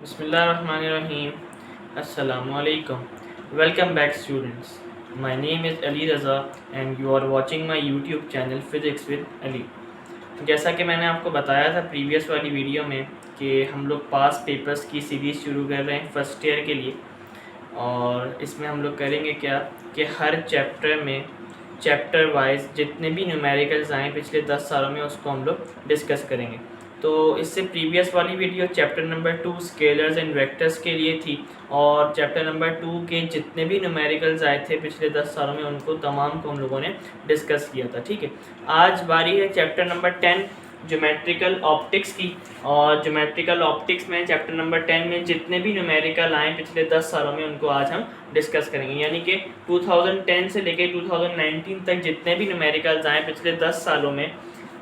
Bismillahirrahmanirrahim. Assalamualaikum. Welcome back students. My name is Ali Raza and you are watching my YouTube channel Physics with Ali. जैसा कि मैंने आपको बताया था previous वाली वीडियो में कि हम लोग पास पेपर्स की सीरीज़ शुरू कर रहे हैं फर्स्ट ईयर के लिए, और इसमें हम लोग करेंगे क्या कि हर चैप्टर में चैप्टर वाइज जितने भी न्यूमेरिकल्स आए पिछले 10 सालों में उसको हम लोग डिस्कस करेंगे। तो इससे प्रीवियस वाली video chapter number 2 scalars and vectors के लिए थी, और चैप्टर नंबर 2 के जितने भी न्यूमेरिकल्स आए थे पिछले 10 सालों में उनको तमाम को हम लोगों ने डिस्कस किया था। ठीक है, आज बारी है चैप्टर नंबर 10 ज्योमेट्रिकल ऑप्टिक्स की, और ज्योमेट्रिकल ऑप्टिक्स में चैप्टर नंबर 10 में जितने भी न्यूमेरिकल आए पिछले 10 सालों में उनको आज हम डिस्कस करेंगे। यानी कि 2010 से लेकर 2019 तक जितने भी न्यूमेरिकल्स आए पिछले 10 सालों में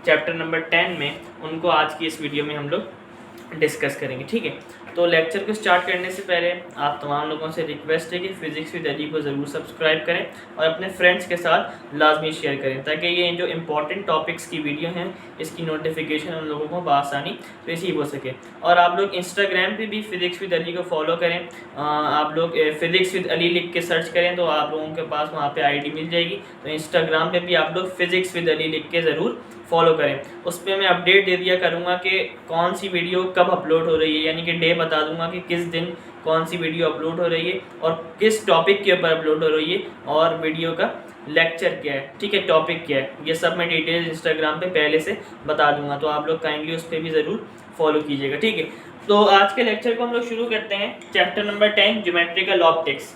चैप्टर नंबर 10 में, उनको आज की इस वीडियो में हम लोग डिस्कस करेंगे। ठीक है, तो लेक्चर को स्टार्ट करने से पहले आप तमाम लोगों से रिक्वेस्ट है कि फिजिक्स विद अली को ज़रूर सब्सक्राइब करें और अपने फ्रेंड्स के साथ लाजमी शेयर करें, ताकि ये जो इम्पॉर्टेंट टॉपिक्स की वीडियो हैं इसकी नोटिफिकेशन उन लोगों को बआसानी रिसीव हो सके। और आप लोग इंस्टाग्राम पे भी फिजिक्स विद अली को फॉलो करें। आप लोग फिजिक्स विद अली लिख के सर्च करें तो आप लोगों के पास वहाँ पे आईडी मिल जाएगी। तो इंस्टाग्राम पे भी आप लोग फिजिक्स विद अली लिख के ज़रूर फॉलो करें। उस पर मैं अपडेट दे दिया करूँगा कि कौन सी वीडियो कब अपलोड हो रही है, यानी कि डे बता दूंगा कि किस दिन कौन सी वीडियो अपलोड हो रही है और किस टॉपिक के ऊपर अपलोड हो रही है और वीडियो का लेक्चर क्या है। ठीक है, टॉपिक क्या है, ये सब मैं डिटेल इंस्टाग्राम पे पहले से बता दूंगा, तो आप लोग काइंडली उस पर भी ज़रूर फॉलो कीजिएगा। ठीक है, तो आज के लेक्चर को हम लोग शुरू करते हैं चैप्टर नंबर 10 ज्योमेट्रिकल ऑप्टिक्स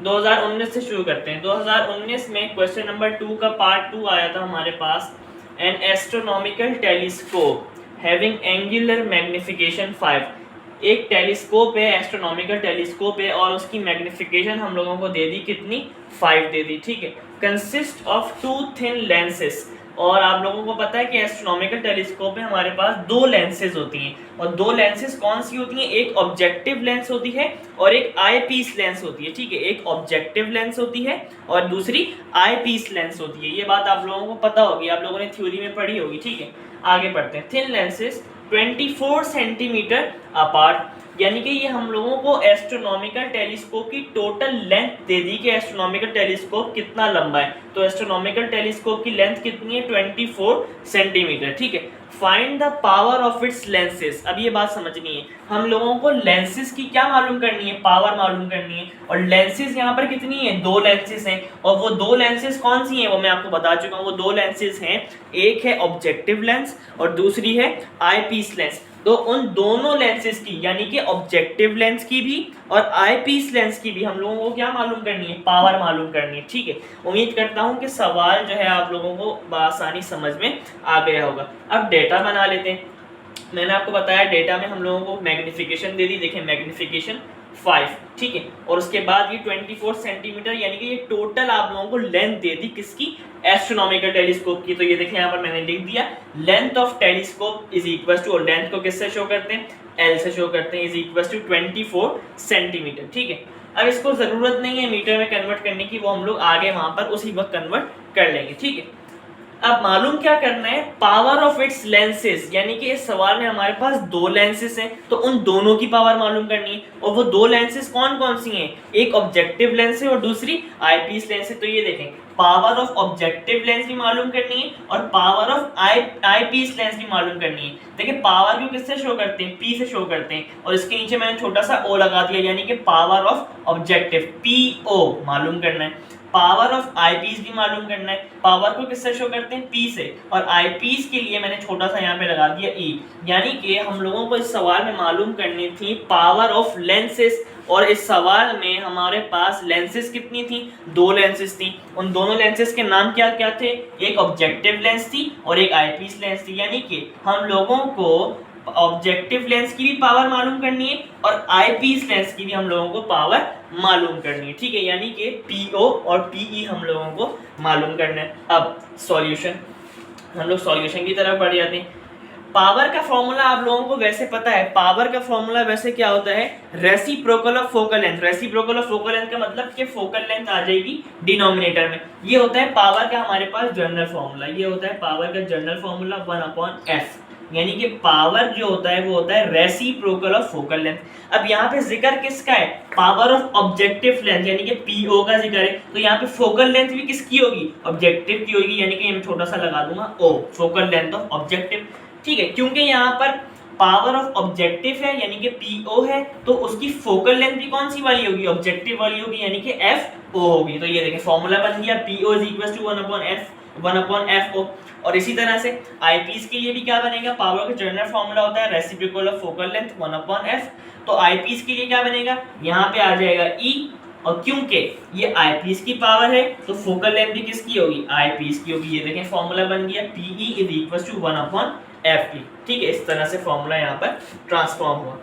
2019 से शुरू करते हैं। 2019 में क्वेश्चन नंबर 2 का पार्ट 2 आया था हमारे पास। An astronomical telescope having angular magnification 5, एक टेलीस्कोप है, एस्ट्रोनॉमिकल टेलीस्कोप है और उसकी मैग्निफिकेशन हम लोगों को दे दी कितनी, 5 दे दी। ठीक है, कंसिस्ट ऑफ 2 थिन लेंसेज, और आप लोगों को पता है कि एस्ट्रोनॉमिकल टेलीस्कोप में हमारे पास 2 लेंसेज होती हैं, और 2 लेंसेज कौन सी होती हैं, एक ऑब्जेक्टिव लेंस होती है और एक आई पीस लेंस होती है। ठीक है, एक ऑब्जेक्टिव लेंस होती है और दूसरी आई पीस लेंस होती है। ये बात आप लोगों को पता होगी, आप लोगों ने थ्योरी में पढ़ी होगी। ठीक है, आगे बढ़ते हैं। थिन लेंसेज 24 सेंटीमीटर अपार्ट, यानी कि ये हम लोगों को एस्ट्रोनॉमिकल टेलीस्कोप की टोटल लेंथ दे दी कि एस्ट्रोनॉमिकल टेलीस्कोप कितना लंबा है। तो एस्ट्रोनॉमिकल टेलीस्कोप की लेंथ कितनी है, 24 सेंटीमीटर। ठीक है, find the power of its lenses. अब ये बात समझनी है, हम लोगों को लेंसेज की क्या मालूम करनी है, पावर मालूम करनी है। और लेंसेज यहाँ पर कितनी है, 2 लेंसेज हैं, और वो 2 लेंसेज कौन सी हैं वो मैं आपको बता चुका हूँ। वो 2 लेंसेज हैं, एक है ऑब्जेक्टिव लेंस और दूसरी है आई पीस लेंस। तो उन दोनों लेंसेज की, यानी कि ऑब्जेक्टिव लेंस की भी और आई पीस लेंस की भी हम लोगों को क्या मालूम करनी है, पावर मालूम करनी है। ठीक है, उम्मीद करता हूं कि सवाल जो है आप लोगों को बआसानी समझ में आ गया होगा। अब डेटा बना लेते हैं। मैंने आपको बताया डेटा में हम लोगों को मैग्निफिकेशन दे दी, देखिए मैग्निफिकेशन 5। ठीक है, और उसके बाद ये 24 सेंटीमीटर, यानी कि ये टोटल आप लोगों को लेंथ दे दी किसकी, एस्ट्रोनॉमिकल टेलीस्कोप की। तो ये देखें यहाँ पर मैंने लिख दिया, length of telescope is equal to, और लेंथ को किससे शो करते हैं, एल से शो करते हैं, इज इक्वल टू 24 सेंटीमीटर। ठीक है, अब इसको जरूरत नहीं है मीटर में कन्वर्ट करने की, वो हम लोग आगे वहां पर उसी वक्त कन्वर्ट कर लेंगे। ठीक है, अब मालूम क्या करना है, पावर ऑफ इट्स लेंसेज, यानी कि इस सवाल में हमारे पास 2 लेंसेज हैं तो उन दोनों की पावर मालूम करनी है। और वो 2 लेंसेज कौन कौन सी हैं, एक ऑब्जेक्टिव लेंस है और दूसरी आईपीस लेंस है। तो ये देखें, पावर ऑफ ऑब्जेक्टिव लेंस भी मालूम करनी है और power of eye piece lens भी मालूम करनी है। देखिए पावर को किससे शो करते हैं, पी से शो करते हैं, और इसके नीचे मैंने छोटा सा ओ लगा दिया, यानी कि पावर ऑफ ऑब्जेक्टिव पीओ मालूम करना है। पावर ऑफ आई पीस भी मालूम करना है, पावर को किससे शो करते हैं, पी से, और आई पीस के लिए मैंने छोटा सा यहाँ पे लगा दिया ई। यानी कि हम लोगों को इस सवाल में मालूम करनी थी पावर ऑफ लेंसेज, और इस सवाल में हमारे पास लेंसेज कितनी थी, 2 लेंसेज थी। उन दोनों लेंसेज के नाम क्या क्या थे, एक ऑब्जेक्टिव लेंस थी और एक आई पीस लेंस थी। यानी कि हम लोगों को ऑब्जेक्टिव लेंस की भी पावर मालूम करनी है और आई पीस लेंस की भी हम लोगों को पावर मालूम करनी है। ठीक है, यानी कि पीओ और पीई हम लोगों को मालूम करना है। अब सॉल्यूशन, हम लोग सॉल्यूशन की तरफ बढ़ जाते हैं। पावर का फॉर्मूला आप लोगों को वैसे पता है, पावर का फॉर्मूला वैसे क्या होता है, reciprocal of focal length. Reciprocal of focal length का मतलब कि फोकल लेंथ आ जाएगी डिनोमिनेटर में। ये होता है पावर का हमारे पास जनरल फॉर्मूला, ये होता है पावर का जनरल फॉर्मूला 1/f। यानी कि पावर जो होता है वो होता है रेसिप्रोकल ऑफ फोकल लेंथ। अब यहाँ पे जिक्र किसका है, पावर ऑफ ऑब्जेक्टिव लेंथ यानी कि पीओ का जिक्र है, तो यहाँ पे फोकल लेंथ भी किसकी होगी, ऑब्जेक्टिव की होगी, यानी कि मैं छोटा सा लगा दूंगा ओ, फोकल लेंथ ऑफ ऑब्जेक्टिव। ठीक है, क्योंकि यहाँ पर पावर ऑफ ऑब्जेक्टिव है यानी कि पीओ है, तो उसकी फोकल लेंथ भी कौन सी वाली होगी, ऑब्जेक्टिव वाली होगी, यानी कि एफ ओ होगी। तो ये देखें फॉर्मूला बन गया, पीओ इज इक्वल टू 1/एफ ओ। और इसी तरह से आईपीस के लिए भी क्या बनेगा, पावर का जनरल फॉर्मूला होता है रेसिप्रोकल ऑफ फोकल लेंथ 1/एफ। तो आईपीस के लिए क्या बनेगा, यहाँ पे आ जाएगा ई, और क्योंकि ये आईपीस की पावर है तो फोकल लेंथ भी किसकी होगी, आईपीस की होगी। ये देखें फॉर्मूला बन गया, पीई इज इक्वल टू 1/एफ। ठीक है, इस तरह से फॉर्मूला यहाँ पर ट्रांसफॉर्म हुआ।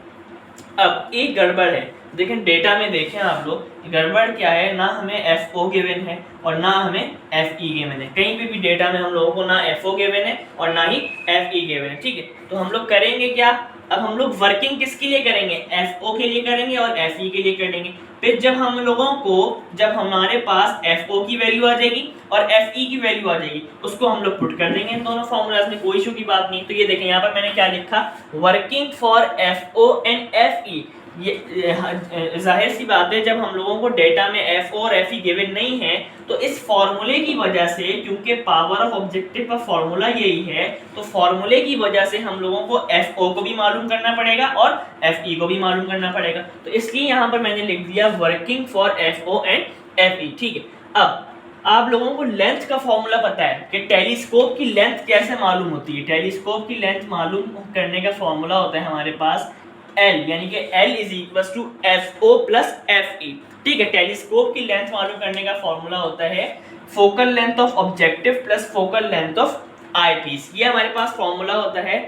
अब एक गड़बड़ है, देखें डेटा में देखें आप लोग, गड़बड़ क्या है, ना हमें एफ ओ गिवन है और ना हमें एफ ई गिवन है। कहीं भी डेटा में हम लोगों को ना एफ ओ गिवन है और ना ही एफ ई गिवन है। ठीक है, तो हम लोग करेंगे क्या, अब हम लोग वर्किंग किसके लिए करेंगे, एफ ओ के लिए करेंगे और एफ ई के लिए करेंगे। फिर जब हम लोगों को, जब हमारे पास एफ ओ की वैल्यू आ जाएगी और एफ ई की वैल्यू आ जाएगी, उसको हम लोग पुट कर देंगे इन दोनों फॉर्मूलाज में, कोई इशू की बात नहीं। तो ये देखें यहाँ पर मैंने क्या लिखा, working for F O and F E. ये जाहिर सी बात है, जब हम लोगों को डेटा में एफ ओ और एफ ई गिवन नहीं है, तो इस फॉर्मूले की वजह से, क्योंकि पावर ऑफ ऑब्जेक्टिव का फॉर्मूला यही है, तो फॉर्मूले की वजह से हम लोगों को एफ ओ को भी मालूम करना पड़ेगा और एफ ई को भी मालूम करना पड़ेगा। तो इसलिए यहाँ पर मैंने लिख दिया working for F O and F E. ठीक है, अब आप लोगों को लेंथ का फॉर्मूला पता है कि टेलीस्कोप की लेंथ कैसे मालूम होती है। टेलीस्कोप की लेंथ मालूम करने का फॉर्मूला होता है हमारे पास L, यानी कि L is equal to F O plus F E. ठीक है, टेलीस्कोप की लेंथ मालूम करने का फॉर्मूला होता है focal length of objective plus focal length of eyepiece. ये हमारे पास फॉर्मूला होता है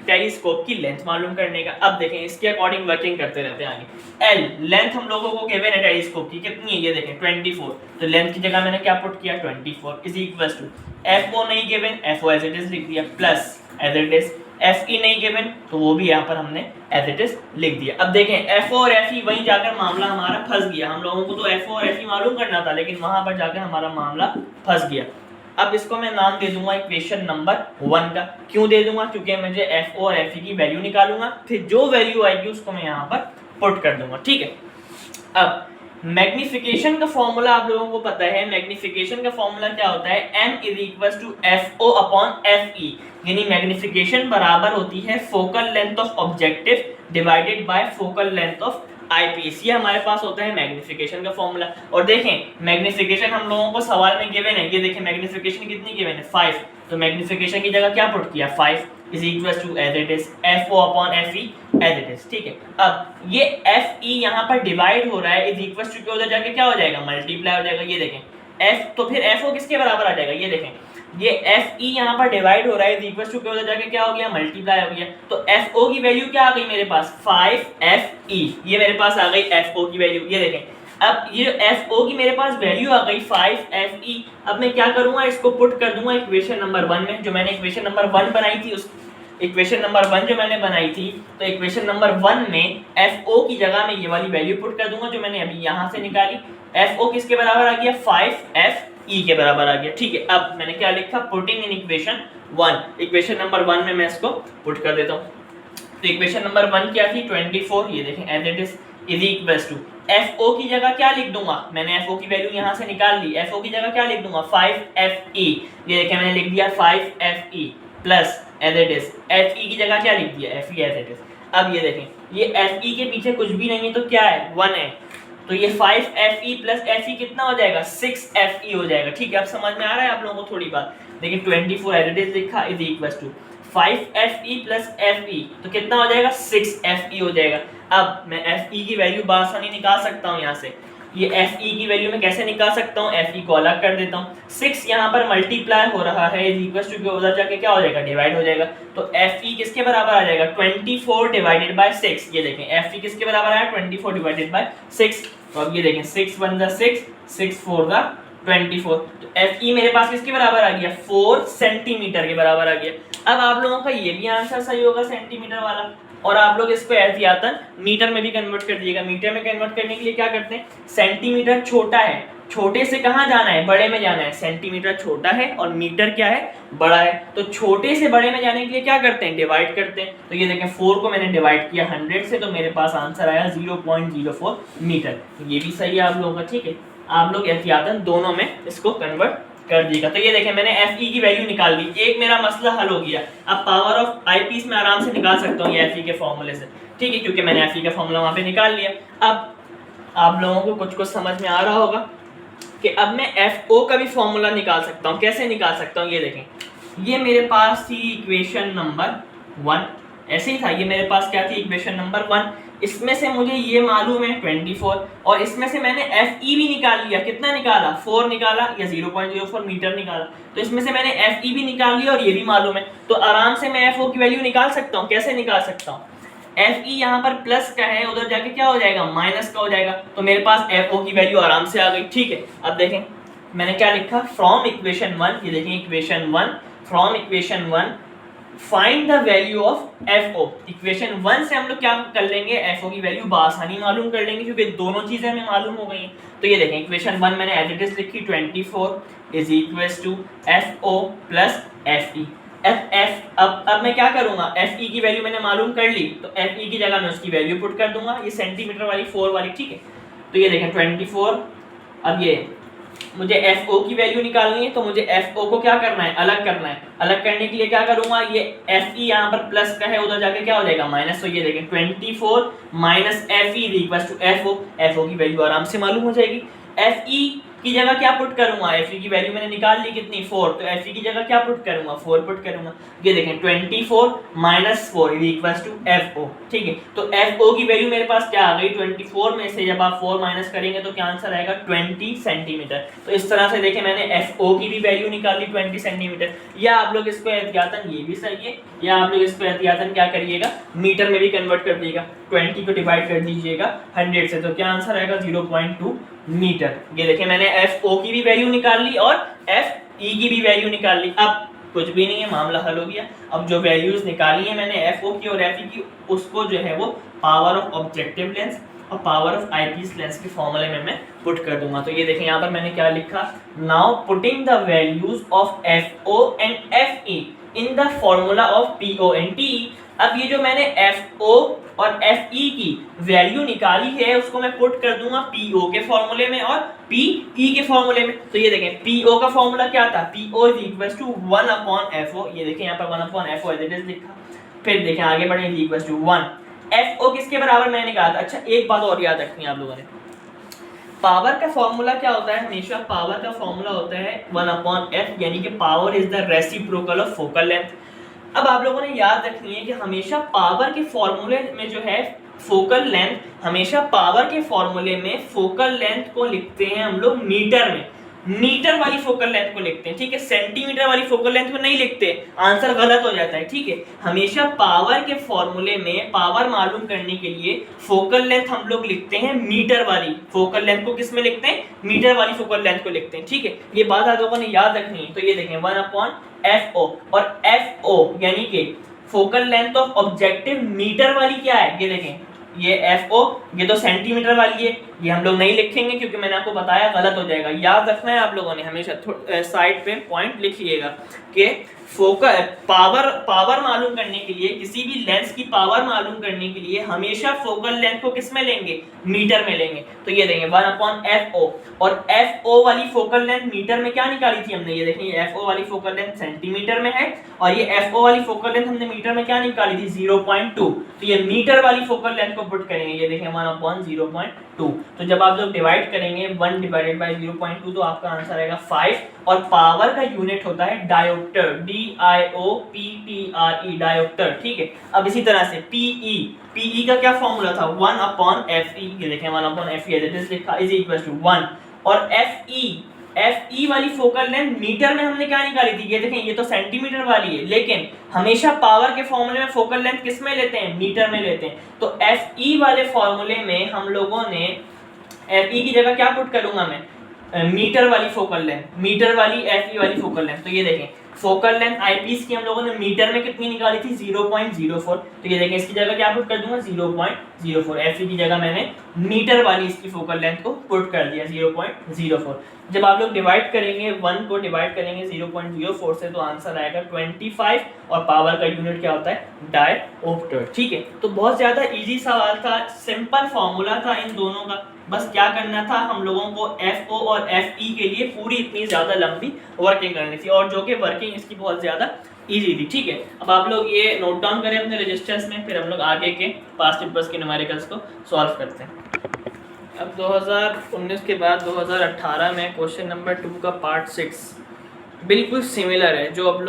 टेलीस्कोप की लेंथ मालूम करने का। अब देखें इसके अकॉर्डिंग वर्किंग करते रहते हैं आगे। L लेंथ हम लोगों को गिवन है टेलीस्कोप की, कितनी है, ये देखें 24। तो लेंथ की जगह मैंने क्या पुट किया, 24 is equal to F O नहीं given, F O as it is लिख दिया, plus as it is F E नहीं गिवन, तो वो भी यहाँ पर हमने एज इट इज लिख दिया। अब देखें एफ ओ और एफ ई, वहीं जाकर मामला हमारा फंस गया। हम लोगों को तो एफ ओ और एफ ई मालूम करना था, लेकिन वहां पर जाकर हमारा मामला फंस गया। अब इसको मैं नाम दे दूंगा इक्वेशन नंबर 1 का। क्यों दे दूंगा, क्योंकि मुझे एफ ओ और एफ ई की वैल्यू निकालूंगा, फिर जो वैल्यू आएगी उसको मैं यहाँ पर पुट कर दूंगा। ठीक है, अब मैग्निफिकेशन का फॉर्मूला आप लोगों को पता है। मैग्निफिकेशन का फॉर्मूला क्या होता है, m is equal to F O upon F E, यानी मैग्निफिकेशन बराबर होती है focal length of objective divided by focal length of eyepiece. ये हमारे पास होता है मैग्निफिकेशन का फॉर्मूला। और देखें मैग्निफिकेशन हम लोगों को सवाल में गिवन है, ये देखें मैग्निफिकेशन कितनी गिवन है, 5। तो मैग्निफिकेशन की जगह क्या पुट किया, 5 is equal to as it is F O upon F E as it is. ठीक है, अब ये एफ ई यहाँ पर डिवाइड हो रहा है, इज इक्वल टू के उधर जाके क्या हो जाएगा, मल्टीप्लाई हो जाएगा। ये देखें एफ, तो फिर एफ ओ किसके बराबर आ जाएगा, ये देखें ये एफ ई यहाँ पर डिवाइड हो रहा है, इज इक्वल टू के उधर जाके क्या हो गया, मल्टीप्लाई हो गया। तो एफ ओ की वैल्यू क्या आ गई मेरे पास, 5 एफ ई, ये मेरे पास आ गई एफ ओ की वैल्यू। ये देखें अब ये एफ ओ की मेरे पास वैल्यू आ गई 5 एफ ई। अब मैं क्या करूंगा, इसको पुट कर दूंगा इक्वेशन नंबर 1 में। जो मैंने इक्वेशन नंबर 1 बनाई थी, उस इक्वेशन नंबर 1 जो मैंने बनाई थी, तो इक्वेशन नंबर 1 में एफ ओ की जगह में ये वाली वैल्यू पुट कर दूंगा जो मैंने अभी यहाँ से निकाली। एफ ओ किसके बराबर आ गया, 5 एफ ई के बराबर आ गया। ठीक है, अब मैंने क्या लिखा, putting in equation 1। Equation number 1 में मैं इसको पुट कर देता हूँ। तो इक्वेशन नंबर 1 क्या थी, 24। ये देखें as it is equals to F O की जगह क्या लिख दूंगा, मैंने एफ ओ की वैल्यू यहाँ से निकाल ली, एफ ओ की जगह क्या लिख दूंगा, 5 एफ ई। ये देखें मैंने लिख दिया 5 F E plus as it is F E की जगह क्या लिख दिया, F E as it is. अब ये देखें ये एफ ई के पीछे कुछ भी नहीं है, तो क्या है, 1 है। तो ये 5 एफ ई प्लस एफ ई कितना हो जाएगा, 6 एफ ई हो जाएगा। ठीक है, अब समझ में आ रहा है आप लोगों को थोड़ी बात। देखिए 24 एज इट इज लिखा is equals to 5 F E plus F E, तो कितना हो जाएगा, 6 एफ ई हो जाएगा। अब मैं एफ ई की वैल्यू बासानी निकाल सकता हूँ यहाँ से। ये एफ ई की वैल्यू मैं कैसे निकाल सकता हूँ, एफ ई को अलग कर देता हूँ। 6 यहाँ पर मल्टीप्लाई हो रहा है, इज इक्वल्स टू उधर जाके क्या हो जाएगा, डिवाइड हो जाएगा। तो एफ ई किसके बराबर आ जाएगा, 24 डिवाइडेड बाय 6। ये देखें एफ ई किसके बराबर आया, 24 डिवाइडेड बाय 6। तो अब ये देखें 6 1 जा 6, 6 4 जा 24। तो एफ ई मेरे पास किसके बराबर आ गया, 4 सेंटीमीटर के बराबर आ गया। अब आप लोगों का ये भी आंसर सही होगा सेंटीमीटर वाला। और आप लोग इसको एहतियातन मीटर में भी कन्वर्ट कर दिएगा। मीटर में कन्वर्ट करने के लिए क्या करते हैं, सेंटीमीटर छोटा है, छोटे से कहाँ जाना है, बड़े में जाना है। सेंटीमीटर छोटा है और मीटर क्या है, बड़ा है। तो छोटे से बड़े में जाने के लिए क्या करते हैं, डिवाइड करते हैं। तो ये देखें 4 को मैंने डिवाइड किया 100 से, तो मेरे पास आंसर आया 0.04 मीटर। ये भी सही है आप लोगों का, ठीक है। आप लोग एहतियातन दोनों में इसको कन्वर्ट कर दिएगा। तो ये देखें मैंने Fe की वैल्यू निकाल ली, एक मेरा मसला हल हो गया। अब पावर ऑफ आईपीस में आराम से निकाल सकता हूँ ये Fe के फॉर्मूले से, ठीक है, क्योंकि मैंने Fe का फॉर्मूला वहां पे निकाल लिया। अब आप लोगों को कुछ कुछ समझ में आ रहा होगा कि अब मैं FO का भी फॉर्मूला निकाल सकता हूँ। कैसे निकाल सकता हूँ, ये देखें, ये मेरे पास थी इक्वेशन नंबर 1, ऐसे ही था, ये मेरे पास क्या थी, इक्वेशन नंबर 1। इसमें से मुझे ये मालूम है 24, और इसमें से मैंने Fe भी निकाल लिया। कितना निकाला, 4 निकाला, या 0.04 मीटर निकाला। तो इसमें से मैंने Fe भी निकाल लिया और ये भी मालूम है। तो आराम से मैं FO की वैल्यू निकाल सकता हूँ। कैसे निकाल सकता हूँ, Fe यहाँ पर प्लस का है, उधर जाके क्या हो जाएगा, माइनस का हो जाएगा। तो मेरे पास FO की वैल्यू आराम से आ गई, ठीक है। अब देखें मैंने क्या लिखा, फ्रॉम इक्वेशन 1, ये देखें equation 1, from equation 1 find the value of FO। Equation 1 से हम लोग क्या कर लेंगे, FO की वैल्यू बासानी मालूम कर लेंगे, क्योंकि दोनों चीजें हमें मालूम हो गई हैं। तो ये देखें इक्वेशन 1 मैंने एज इट इज लिखी, 24 is equals to FO plus FE। अब मैं क्या करूंगा, Fe की वैल्यू मैंने मालूम कर ली, तो Fe की जगह मैं उसकी वैल्यू पुट कर दूंगा, ये सेंटीमीटर वाली 4 वाली, ठीक है। तो ये देखें 24, अब ये मुझे FO की वैल्यू निकालनी है, तो मुझे FO को क्या करना है, अलग करना है। अलग करने के लिए क्या करूंगा, ये Fe यहाँ पर प्लस का है, उधर जाके क्या हो जाएगा, माइनस। तो ये देखें 24 minus Fe equals to FO। FO की वैल्यू आराम से मालूम हो जाएगी। Fe की जगह क्या पुट करूंगा, Fe की वैल्यू मैंने निकाल ली कितनी, 4, तो Fe की जगह क्या पुट करूंगा, 4 पुट करूंगा। ये देखें 24 माइनस 4 इक्वल्स टू FO, ठीक है। तो FO की वैल्यू मेरे पास क्या आ गई, 24 में से जब आप 4 माइनस करेंगे तो क्या आंसर आएगा, 20 सेंटीमीटर। तो इस तरह से देखें मैंने FO की भी वैल्यू निकाली 20 सेंटीमीटर। या आप लोग इसको एहतियातन, ये भी सही है, या आप लोग इसको एहतियातन क्या करिएगा, मीटर में भी कन्वर्ट कर दिएगा। 20 को डिवाइड कर दीजिएगा 100 से, तो क्या आंसर आएगा 0.2 मीटर। ये देखें मैंने FO की भी वैल्यू निकाल ली और FE की भी वैल्यू निकाल ली। अब कुछ भी नहीं है, मामला हल हो गया। अब जो वैल्यूज निकाली है मैंने FO की और FE की, उसको जो है वो पावर ऑफ ऑब्जेक्टिव लेंस और पावर ऑफ आईपीस लेंस के फॉर्मूले में मैं पुट कर दूंगा। तो ये देखें यहाँ पर मैंने क्या लिखा, now putting the values of FO and FE in the formula of PO and TE। अब ये जो मैंने FO और FE की वैल्यू निकाली है उसको मैं पुट कर दूंगा PO के फॉर्मूले में और PE के फॉर्मूले में। तो ये देखें PO का फॉर्मूला क्या था, PO is equals to 1 upon FO। ये देखें यहाँ पर 1 upon FO as it is लिखा। फिर देखें आगे बढ़े, इज इक्वल्स टू 1। FO किसके बराबर मैंने कहा था। अच्छा एक बात और याद रखनी है आप लोगों ने, पावर का फॉर्मूला क्या होता है, हमेशा पावर का फॉर्मूला होता है 1 अपॉन F, यानी कि power is the reciprocal of focal length. अब आप लोगों ने याद रखनी है कि हमेशा पावर के फॉर्मूले में जो है फोकल लेंथ, हमेशा पावर के फॉर्मूले में फोकल लेंथ को लिखते हैं हम लोग मीटर में, मीटर वाली फोकल लेंथ को लिखते हैं, ठीक है। सेंटीमीटर वाली फोकल लेंथ को नहीं लिखते, आंसर गलत हो जाता है, ठीक है। हमेशा पावर के फॉर्मूले में पावर मालूम करने के लिए फोकल लेंथ हम लोग लिखते हैं मीटर वाली। फोकल लेंथ को किस में लिखते हैं, मीटर वाली फोकल लेंथ को लिखते हैं, ठीक है। ये बात आप लोगों ने याद रखनी है। तो ये देखें 1 अपॉन FO, और FO यानी कि focal length of objective meter वाली क्या है, ये देखें ये FO, ये तो सेंटीमीटर वाली है, ये हम लोग नहीं लिखेंगे क्योंकि मैंने आपको बताया गलत हो जाएगा। याद रखना है आप लोगों ने, हमेशा साइड पे पॉइंट लिख लिएगा कि फोकल पावर मालूम करने के लिए, किसी भी लेंस की पावर मालूम करने के लिए हमेशा फोकल लेंथ को किस में लेंगे, मीटर में लेंगे। तो ये देंगे 1 अपॉन FO, और FO वाली फोकल लेंथ मीटर में क्या निकाली थी हमने, ये देखिए FO वाली फोकल लेंथ सेंटीमीटर में है, और ये FO वाली फोकल लेंथ हमने मीटर में क्या निकाली थी 0.2। तो ये मीटर वाली फोकल लेंथ को पुट करेंगे, ये देखें 1 अपॉन 0.2। तो जब आप लोग डिवाइड करेंगे 1 डिवाइडेड बाय 0.2 तो आपका आंसर आएगा 5, और पावर का यूनिट होता है डायोप्टर, DIOPTRE, डायोप्टर, ठीक है। अब इसी तरह से PE का क्या फॉर्मूला था, 1 अपॉन FE, ये देखें 1 अपॉन FE लिखा इज इक्वल टू 1, और FE वाली फोकल लेंथ मीटर में हमने क्या निकाली थी, ये देखें ये तो सेंटीमीटर वाली है, लेकिन हमेशा पावर के फॉर्मूले में फोकल लेंथ किस में लेते हैं, मीटर में लेते हैं। तो FE वाले फॉर्मूले में हम लोगों ने FE की जगह क्या पुट करूंगा मैं, मीटर वाली फोकल लेंथ, मीटर वाली FE वाली फोकल लेंथ। तो ये देखें फोकल लेंथ आईपीस की हम लोगों ने मीटर में कितनी निकाली थी 0.04। तो ये देखें इसकी जगह क्या पुट कर दूंगा 0.04, एफई की जगह मैंने मीटर वाली इसकी फोकल लेंथ को पुट कर दिया 0.04। जब आप लोग डिवाइड करेंगे 1 को डिवाइड करेंगे 0.04 से तो आंसर आएगा 25 और पावर का यूनिट क्या होता है डायोप्टर। ठीक है, तो बहुत ज्यादा इजी सवाल था, सिंपल फॉर्मूला था इन दोनों का। बस क्या करना था हम लोगों को FO और FE के लिए पूरी इतनी ज्यादा लंबी वर्किंग करनी थी और जो कि वर्किंग इसकी बहुत ज्यादा इजी थी। ठीक है, अब आप लोग ये नोट डाउन करें अपने रजिस्टर्स में, फिर हम लोग आगे के पास्ट पेपर्स के न्यूमेरिकल्स को सॉल्व करते हैं। अब 2019 के बाद 2018 में क्वेश्चन नंबर 2 का पार्ट 6 बिल्कुल सिमिलर है जो हम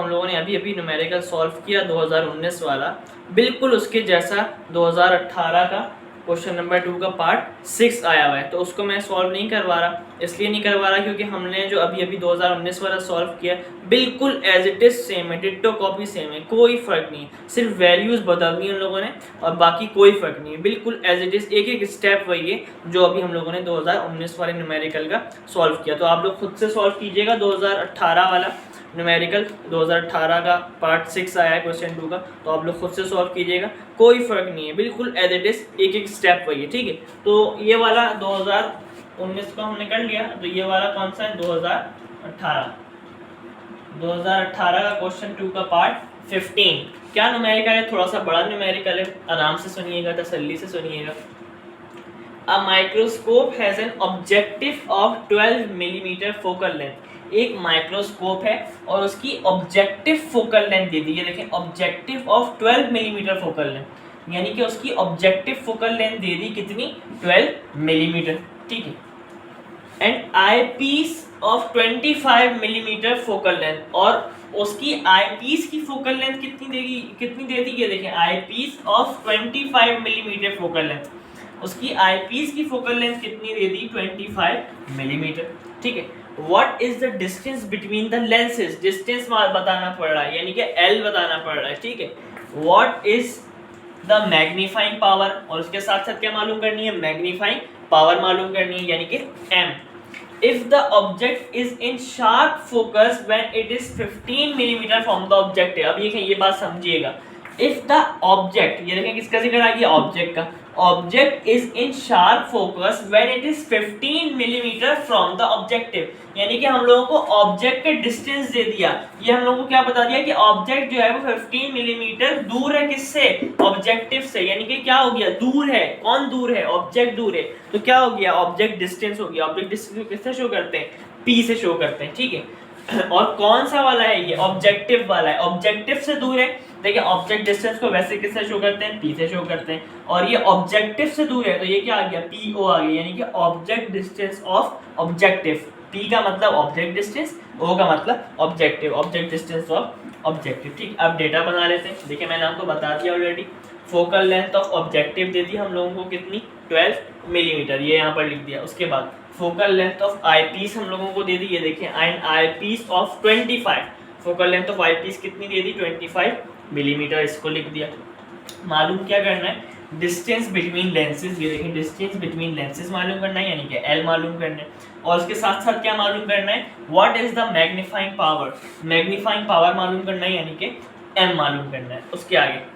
लोगों ने अभी अभी न्यूमेरिकल सॉल्व किया 2019 वाला, बिल्कुल उसके जैसा 2018 का क्वेश्चन नंबर 2 का पार्ट 6 आया हुआ है। तो उसको मैं सॉल्व नहीं करवा रहा, इसलिए नहीं करवा रहा क्योंकि हमने जो अभी अभी 2019 वाला सॉल्व किया बिल्कुल एज इट इज सेम है, डिट्टो कॉपी सेम है, कोई फर्क नहीं, सिर्फ वैल्यूज बदलनी है उन लोगों ने और बाकी कोई फर्क नहीं है, बिल्कुल एज इट इज एक एक स्टेप वही है जो अभी हम लोगों ने 2019 वाले न्यूमेरिकल का सॉल्व किया। तो आप लोग खुद से सॉल्व कीजिएगा 2018 वाला न्यूमेरिकल, 2018 का पार्ट 6 आया है क्वेश्चन 2 का, तो आप लोग खुद से सॉल्व कीजिएगा, कोई फर्क नहीं है, बिल्कुल एज इट इज एक एक स्टेप वही है। ठीक है, तो ये वाला 2019 को हमने कर लिया, तो ये वाला कौन सा है 2018 का क्वेश्चन 2 का पार्ट 15। क्या न्यूमेरिकल है, थोड़ा सा बड़ा न्यूमेरिकल है, आराम से सुनिएगा, तसल्ली से सुनिएगा। A microscope has an objective of 12 millimetre focal length. एक माइक्रोस्कोप है और उसकी ऑब्जेक्टिव फोकल लेंथ दे दी है, देखें objective of 12 millimetre focal length, यानी कि उसकी ऑब्जेक्टिव फोकल लेंथ दे दी कितनी 12 मिलीमीटर। ठीक है, and eyepiece of 25 millimetre focal length, और उसकी आई पीस की फोकल लेंथ कितनी दे दी ये देखें eyepiece of 25 millimetre focal length, उसकी आई पीस की फोकल लेंथ कितनी दे दी 25 मिलीमीटर। ठीक है, what is the distance between the lenses, distance बताना पड़ रहा है यानी कि L बताना पड़ रहा है। ठीक है, what is the magnifying power, और उसके साथ साथ क्या मालूम करनी है मैग्नीफाइंग पावर मालूम करनी है यानी कि M। If the object is in sharp focus when it is 15 millimetre from the objective. अब ये बात समझिएगा, इफ द ऑब्जेक्ट, ये देखें किसका जिक्र आ गया ऑब्जेक्ट का, object is in sharp focus when it is 15 millimetre from the objective, यानी कि हम लोगों को ऑब्जेक्ट का डिस्टेंस दे दिया, ये हम लोगों को क्या बता दिया कि ऑब्जेक्ट जो है वो 15 मिलीमीटर दूर है किससे ऑब्जेक्टिव से, यानी कि क्या हो गया दूर है, कौन दूर है ऑब्जेक्ट दूर है, तो क्या हो गया ऑब्जेक्ट डिस्टेंस हो गया। ऑब्जेक्ट डिस्टेंस को किससे शो करते हैं P से शो करते हैं। ठीक है, और कौन सा वाला है ये ऑब्जेक्टिव वाला है, ऑब्जेक्टिव से दूर है। देखिए ऑब्जेक्ट डिस्टेंस को वैसे किससे शो करते हैं P से शो करते हैं, और ये ऑब्जेक्टिव से दूर है तो ये क्या आ गया PO आ गया, यानी कि object distance of objective. P का मतलब ऑब्जेक्ट डिस्टेंस, O का मतलब objective, object distance of objective. ठीक, अब डेटा बना लेते हैं। देखिए मैंने आपको बता दिया already, focal length of objective दे दी हम लोगों को कितनी 12 मिलीमीटर, ये यहाँ पर लिख दिया। उसके बाद फोकल लेंथ ऑफ आईपीस हम लोगों को दे दी, ये देखिए and eyepiece of 25, focal length of eyepiece कितनी दे दी 25 मिलीमीटर, इसको लिख दिया। मालूम क्या करना है डिस्टेंस बिटवीन लेंसेज, ये देखिए डिस्टेंस बिटवीन लेंसेज मालूम करना है यानी कि L मालूम करना है, और उसके साथ साथ क्या मालूम करना है what is the magnifying power, magnifying power मालूम करना है यानी कि M मालूम करना है। उसके आगे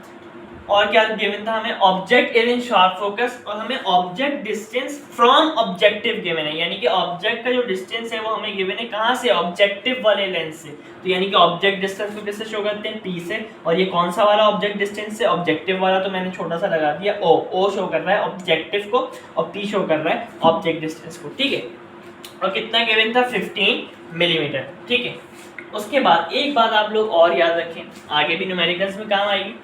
और क्या गिवन था हमें object is in sharp focus, और हमें object distance from objective given है, यानी कि ऑब्जेक्ट का जो डिस्टेंस है वो हमें गिवन है कहाँ से ऑब्जेक्टिव वाले लेंस से, तो यानी कि ऑब्जेक्ट डिस्टेंस को किससे शो करते हैं P से, और ये कौन सा वाला ऑब्जेक्ट डिस्टेंस से ऑब्जेक्टिव वाला, तो मैंने छोटा सा लगा दिया O शो कर रहा है ऑब्जेक्टिव को और P शो कर रहा है ऑब्जेक्ट डिस्टेंस को। ठीक है, और कितना गिवन था 15 मिलीमीटर। ठीक है, उसके बाद एक बात आप लोग और याद रखें, आगे भी न्यूमेरिकल्स में काम आएगी,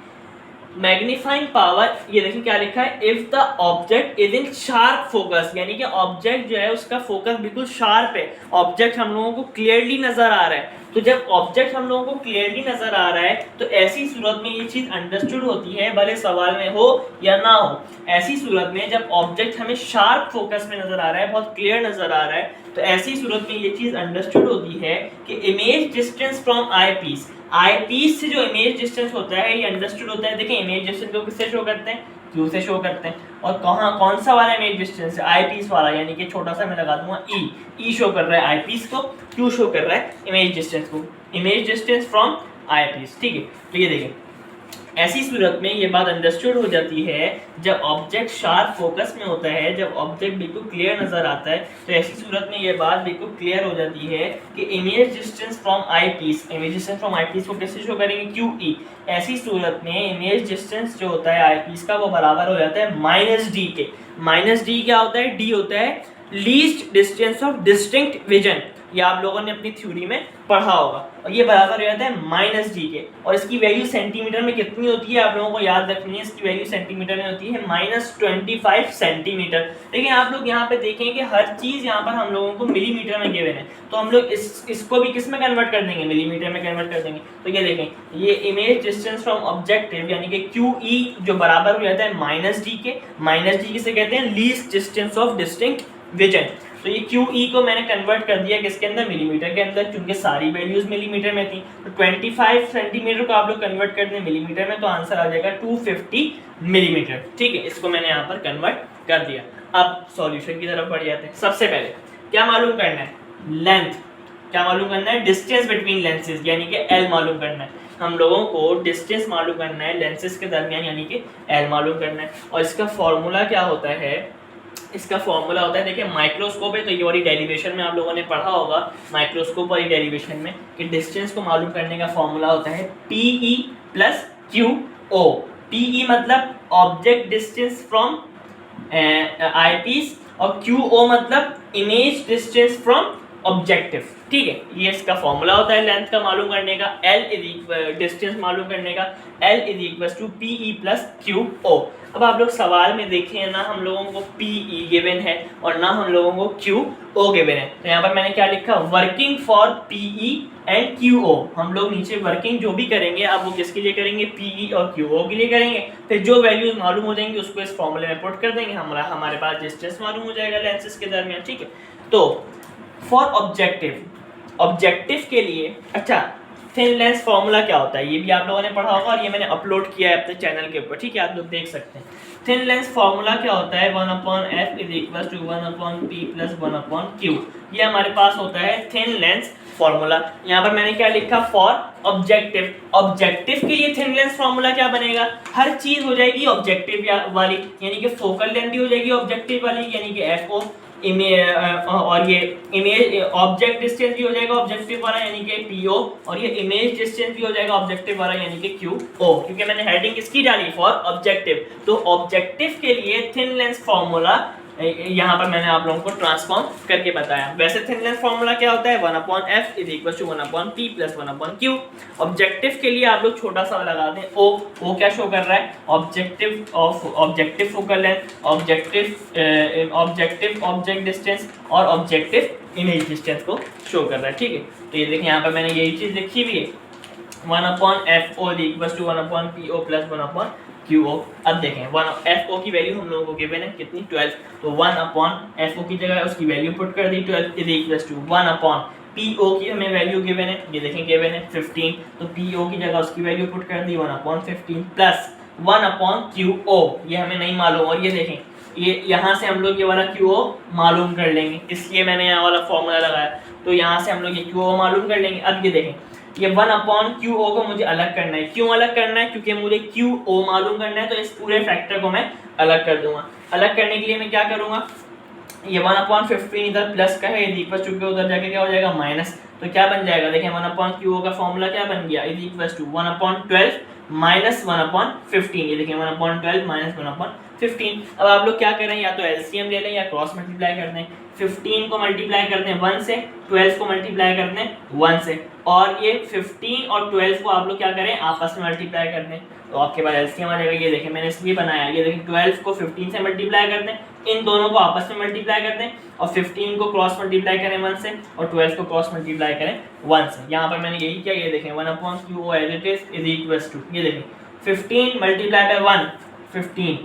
मैग्नीफाइंग पावर, ये देखिए क्या लिखा है if the object is in sharp focus, यानी कि ऑब्जेक्ट जो है उसका फोकस बिल्कुल शार्प है, ऑब्जेक्ट हम लोगों को क्लियरली नजर आ रहा है। तो जब ऑब्जेक्ट हम लोगों को क्लियरली नजर आ रहा है तो ऐसी सूरत में ये चीज अंडरस्टूड होती है, भले सवाल में हो या ना हो, ऐसी सूरत में जब ऑब्जेक्ट हमें शार्प फोकस में नजर आ रहा है, बहुत क्लियर नजर आ रहा है, तो ऐसी सूरत में ये चीज अंडरस्टूड होती है कि image distance from eye piece, eye piece से जो इमेज डिस्टेंस होता है ये अंडरस्टूड होता है। देखिए इमेज डिस्टेंस को किससे शो करते हैं Q से शो करते हैं, और कौन सा वाला इमेज डिस्टेंस है आई पीस वाला, यानी कि छोटा सा मैं लगा दूंगा E शो कर रहा है आई पीस को, Q शो कर रहा है इमेज डिस्टेंस को। Image distance from eye piece. ठीक है, तो ये देखिए ऐसी सूरत में ये बात अंडरस्टूड हो जाती है जब ऑब्जेक्ट शार्प फोकस में होता है, जब ऑब्जेक्ट बिल्कुल क्लियर नजर आता है, तो ऐसी सूरत में ये बात बिल्कुल क्लियर हो जाती है कि image distance from eye piece, image distance from eye piece को कैसे शो करेंगे, क्यू ई। ऐसी सूरत में इमेज डिस्टेंस जो होता है आई पीस का वो बराबर हो जाता है माइनस डी के। माइनस डी क्या होता है, डी होता है least distance of distinct vision, ये आप लोगों ने अपनी थ्योरी में पढ़ा होगा, और ये बराबर हो जाता है माइनस डी के। और इसकी वैल्यू सेंटीमीटर में कितनी होती है आप लोगों को याद रखनी है, इसकी वैल्यू सेंटीमीटर में होती है -25 सेंटीमीटर। लेकिन आप लोग यहाँ पे देखें कि हर चीज़ यहाँ पर हम लोगों को मिलीमीटर में गिवन है, तो हम लोग इसको भी किस में कन्वर्ट कर देंगे, मिलीमीटर में कन्वर्ट कर देंगे। तो ये देखें ये इमेज डिस्टेंस फ्रॉम ऑब्जेक्टिव यानी कि क्यू ई जो बराबर हो जाता है माइनस डी के। माइनस डी किसे कहते हैं, least distance of distinct vision. तो ये क्यू ई को मैंने कन्वर्ट कर दिया किसके अंदर, मिलीमीटर के अंदर, क्योंकि सारी वैल्यूज मिलीमीटर में थी। तो 25 सेंटीमीटर को आप लोग कन्वर्ट कर दें मिलीमीटर में, तो आंसर आ जाएगा 250 मिलीमीटर। ठीक है, इसको मैंने यहाँ पर कन्वर्ट कर दिया। अब सॉल्यूशन की तरफ बढ़ जाते हैं। सबसे पहले क्या मालूम करना है, लेंथ। क्या मालूम करना है, डिस्टेंस बिटवीन लेंसेज यानी कि एल मालूम करना है। हम लोगों को डिस्टेंस मालूम करना है लेंसेज के दरमियान यानी कि एल मालूम करना है। और इसका फॉर्मूला क्या होता है, इसका फॉर्मूला होता है, देखिए माइक्रोस्कोप है तो ये वाली डेरिवेशन में आप लोगों ने पढ़ा होगा, माइक्रोस्कोप वाली डेरिवेशन में, कि डिस्टेंस को मालूम करने का फॉर्मूला होता है PE प्लस QO। PE मतलब object distance from eye piece और QO मतलब इमेज डिस्टेंस फ्रॉम ऑब्जेक्टिव। ठीक है, ये इसका फॉर्मूला होता है लेंथ का मालूम करने का, डिस्टेंस मालूम करने का, L = PE प्लस QO। अब आप लोग सवाल में देखें ना हम लोगों को PE गिवन है और ना हम लोगों को QO गिवन है, तो यहाँ पर मैंने क्या लिखा, working for PE and QO। हम लोग नीचे वर्किंग जो भी करेंगे अब वो किसके लिए करेंगे, PE और QO के लिए करेंगे। फिर जो वैल्यूज मालूम हो जाएंगी उसको इस फॉर्मूले में पुट कर देंगे, हमारे पास डिस्टेंस मालूम हो जाएगा लेंसेज के दरमियान। ठीक है, तो फॉर ऑब्जेक्टिव के लिए, अच्छा थिन लेंस फार्मूला क्या होता है ये भी आप लोगों ने पढ़ा होगा और ये मैंने अपलोड किया है अपने चैनल के ऊपर। ठीक है, आप लोग देख सकते हैं। थिन लेंस फार्मूला क्या होता है, 1/f = 1/p + 1/q। ये हमारे पास होता है थिन लेंस फार्मूला। यहाँ पर मैंने क्या लिखा, फॉर ऑब्जेक्टिव। ऑब्जेक्टिव के लिए थिन लेंस फार्मूला क्या बनेगा, हर चीज हो जाएगी ऑब्जेक्टिव वाली, यानी कि फोकल लेंथ भी हो जाएगी ऑब्जेक्टिव वाली यानी कि FO, और ये इमेज ऑब्जेक्ट डिस्टेंस भी हो जाएगा ऑब्जेक्टिव वाला यानी कि PO, और ये इमेज डिस्टेंस भी हो जाएगा ऑब्जेक्टिव वाला यानी कि QO, क्योंकि मैंने हेडिंग किसकी डाली, फॉर ऑब्जेक्टिव। तो ऑब्जेक्टिव के लिए थिन लेंस फार्मूला यहाँ पर मैंने आप लोगों को ट्रांसफॉर्म करके बताया। वैसे थिन लेंस फार्मूला क्या होता है, 1/f = 1/p + 1/q। ऑब्जेक्टिव के लिए आप लोग छोटा सा लगा दें O क्या शो कर रहा है, objective focal length, objective object distance और ऑब्जेक्टिव इमेज डिस्टेंस को शो कर रहा है। ठीक है, तो ये देखिए यहाँ पर मैंने यही चीज लिखी हुई है, 1/FO = 1/PO + 1/QO। अब देखें 1/FO की वैल्यू हम लोगों को गिवन है कितनी, 12। तो 1/FO की जगह उसकी वैल्यू पुट कर दी 12 = 1/PO की हमें वैल्यू गिवन है, ये देखें गिवन है 15, तो PO की जगह उसकी वैल्यू पुट कर दी 1/15 प्लस 1/QO, ये हमें नहीं मालूम। और ये देखें ये यहाँ से हम लोग ये वाला QO मालूम कर लेंगे, इसलिए मैंने यहाँ वाला फॉर्मूला लगाया, तो यहाँ से हम लोग ये QO मालूम कर लेंगे। अब ये देखें ये 1/QO को मुझे अलग करना है, क्यों अलग करना है, क्योंकि मुझे QO मालूम करना है, तो इस पूरे फैक्टर को मैं अलग कर दूंगा। अलग करने के लिए मैं क्या करूंगा, ये 1/15 इधर प्लस का है, इक्वल टू के उधर जाके क्या हो जाएगा माइनस, तो क्या बन जाएगा, देखें 1/QO का फॉर्मूला क्या बन गया, इक्वल टू 1/12 - 1/15। ये देखें 1/12 - 1/15। अब आप लोग क्या करें, या तो एलसीएम ले लें या क्रॉस मल्टीप्लाई कर दें। 15 को मल्टीप्लाई कर दें 1 से, 12 को मल्टीप्लाई कर दें 1 से, और ये 15 और 12 को आप लोग क्या करें आपस में मल्टीप्लाई कर दें, तो आपके पास एलसीएम आ जाएगा। ये देखें मैंने इसलिए बनाया, ये देखें 12 को 15 से मल्टीप्लाई कर दें, इन दोनों को आपस में मल्टीप्लाई कर दें, और 15 को क्रॉस मल्टीप्लाई करें 1 से और 12 को क्रॉस मल्टीप्लाई करें 1 से। यहाँ पर मैंने यही किया, ये देखें 1/QO as it is equal to, ये देखें 15 मल्टीप्लाई बाय 1 15,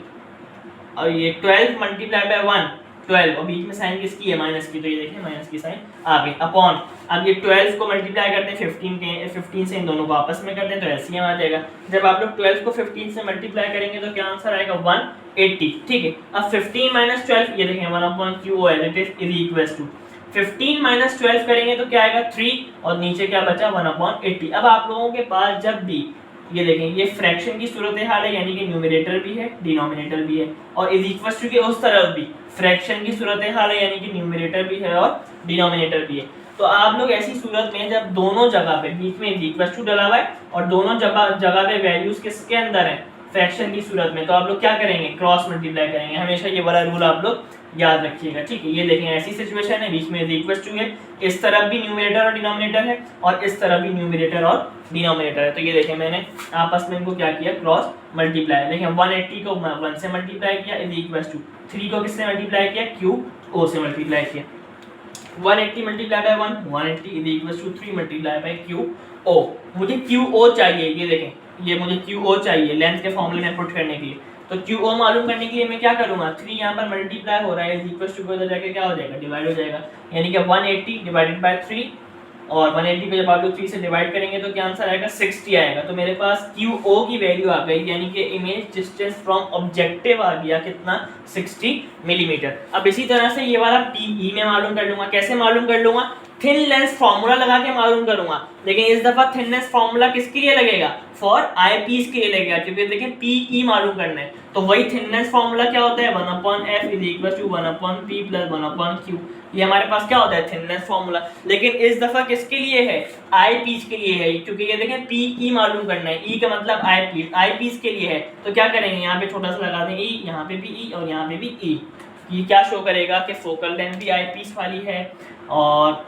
और ये 12 मल्टीप्लाई बाय 1 12, और बीच में साइन किसकी है, माइनस की, तो ये देखिए माइनस की साइन आ गई, अपॉन। अब ये 12 को मल्टीप्लाई करते हैं 15 से, इन दोनों को आपस में करते हैं, तो एलसीएम आ जाएगा। जब आप लोग 12 को 15 से मल्टीप्लाई करेंगे तो क्या आंसर आएगा 180। ठीक है, अब 15 - 12, ये देखें 1/QO as it is equal to 15 minus 12 करेंगे तो क्या आएगा 3 और नीचे क्या बचा 1/80। अब आप लोगों के पास जब भी ये देखें ये फ्रैक्शन की सूरत हाल है यानी कि न्यूमरेटर भी है डिनोमिनेटर भी है और इज इक्वल टू के उस तरफ भी फ्रैक्शन की सूरत हाल है यानी कि न्यूमरेटर भी है और डिनोमिनेटर भी है। तो आप लोग ऐसी सूरत में जब दोनों जगह पे बीच में इज इक्वल टू डला हुआ है और दोनों जगह पे वैल्यूज किसके अंदर है फ्रैक्शन की सूरत में, तो आप लोग क्या करेंगे क्रॉस मल्टीप्लाई करेंगे। हमेशा ये वाला रूल आप लोग याद रखिएगा, ठीक है। ये देखें ऐसी सिचुएशन है बीच में इज इक्वल टू है, इस तरफ भी न्यूमरेटर और डिनोमिनेटर है और इस तरफ भी न्यूमरेटर और डिनोमिनेटर है। तो ये देखें मैंने आपस में इनको क्या किया क्रॉस मल्टीप्लाई। देखें 180 को 1 से मल्टीप्लाई किया इज इक्वल टू 3 को किससे मल्टीप्लाई किया क्यूब ओ से मल्टीप्लाई किया। 180 multiply by 1 180 is equal to 3 multiply by cube O. मुझे क्यूब ओ चाहिए, ये देखें ये मुझे क्यू ओ चाहिए लेंथ के फॉर्मूले में पुट करने के लिए। तो क्यू ओ मालूम करने के लिए मैं क्या करूंगा 3 यहाँ पर मल्टीप्लाई हो रहा है इज इक्वल टू को जाके क्या हो जाएगा डिवाइड हो जाएगा, यानी कि 180 डिवाइडेड बाय 3 और 180 को जब आप लोग 3 से डिवाइड करेंगे तो क्या आंसर आएगा 60 आएगा। तो मेरे पास क्यू ओ की वैल्यू आ गई यानी कि इमेज डिस्टेंस फ्रॉम ऑब्जेक्टिव आ गया कितना 60 मिलीमीटर। अब इसी तरह से ये वाला पीई मैं मालूम कर लूंगा। कैसे मालूम कर लूंगा थिन लेंस फार्मूला लगा के मालूम करूंगा, लेकिन इस दफा थिन लेंस फार्मूला किसके लिए लगेगा फॉर आई पीस के लिए लगेगा क्योंकि देखें पीई मालूम करना है। तो वही थिन लेंस फार्मूला क्या होता है 1/f is equal to 1/p plus 1/q। ये हमारे पास क्या होता है थिन लेंस फार्मूला, लेकिन इस दफा किसके लिए है आई पीस के लिए है क्योंकि ये देखें पीई मालूम करना है, ई का मतलब आई पीस के लिए है। तो क्या करेंगे यहाँ पे छोटा सा लगा देंगे ई, यहाँ पे भी ई और यहाँ पे भी ई। ये क्या शो करेगा कि फोकल लेंथ भी आई पीस वाली है और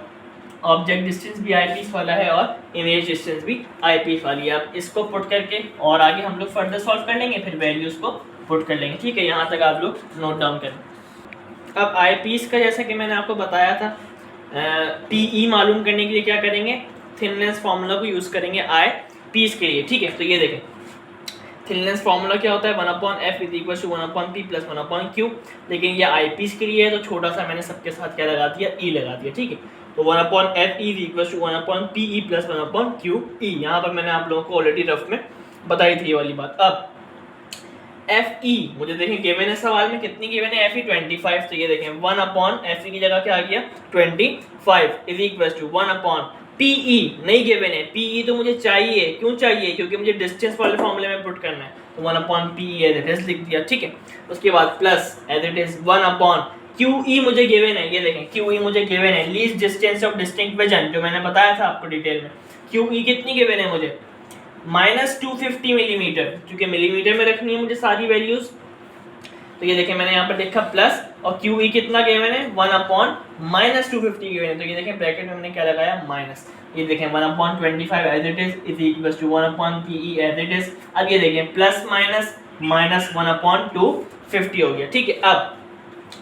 ऑब्जेक्ट डिस्टेंस भी आई पीस वाला है और इमेज डिस्टेंस भी आई पीस वाली है। अब इसको पुट करके और आगे हम लोग फर्दर सॉल्व कर लेंगे, फिर वैल्यूज को पुट कर लेंगे, ठीक है। यहाँ तक आप लोग नोट डाउन करें। अब आई पीस का जैसा कि मैंने आपको बताया था पीई मालूम करने के लिए क्या करेंगे थिन लेंस फार्मूला को यूज़ करेंगे आई पीस के लिए, ठीक है। तो ये देखें थिन लेंस फार्मूला क्या होता है 1/f is equal to 1/p plus 1/q, लेकिन ये आई पीस के लिए है तो छोटा सा मैंने सबके साथ क्या लगा दिया ई लगा दिया, ठीक है। तो 1/f is equal to 1/pe plus 1/qe। यहाँ पर मैंने आप लोगों को ऑलरेडी रफ में बताई थी ये वाली बात। अब fe मुझे देखें गिवन है सवाल में कितनी गिवन है fe 25। तो ये देखें 1/fe की जगह क्या आ गया 25 इज इक्वल टू 1/pe नहीं गिवन है, pe तो मुझे चाहिए, क्यों चाहिए क्योंकि मुझे डिस्टेंस वाले फॉर्मूले में पुट करना है। तो 1/pe एज इट इज लिख दिया, ठीक है। उसके बाद plus as it is 1/QE मुझे गिवन है, ये देखें QE मुझे गिवन है least distance of distinct vision जो मैंने बताया था आपको डिटेल में। QE कितनी गिवन है मुझे -250 मिलीमीटर, क्योंकि मिलीमीटर में रखनी है मुझे सारी वैल्यूज। तो ये देखें मैंने यहाँ पर लिखा प्लस और QE कितना गिवन है 1/-250 गिवन है। तो ये देखें ब्रैकेट में हमने क्या लगाया माइनस। ये देखें 1/25 as it is equal to 1/PE as it is. अब ये देखें प्लस माइनस माइनस 1/250 हो गया, ठीक है। अब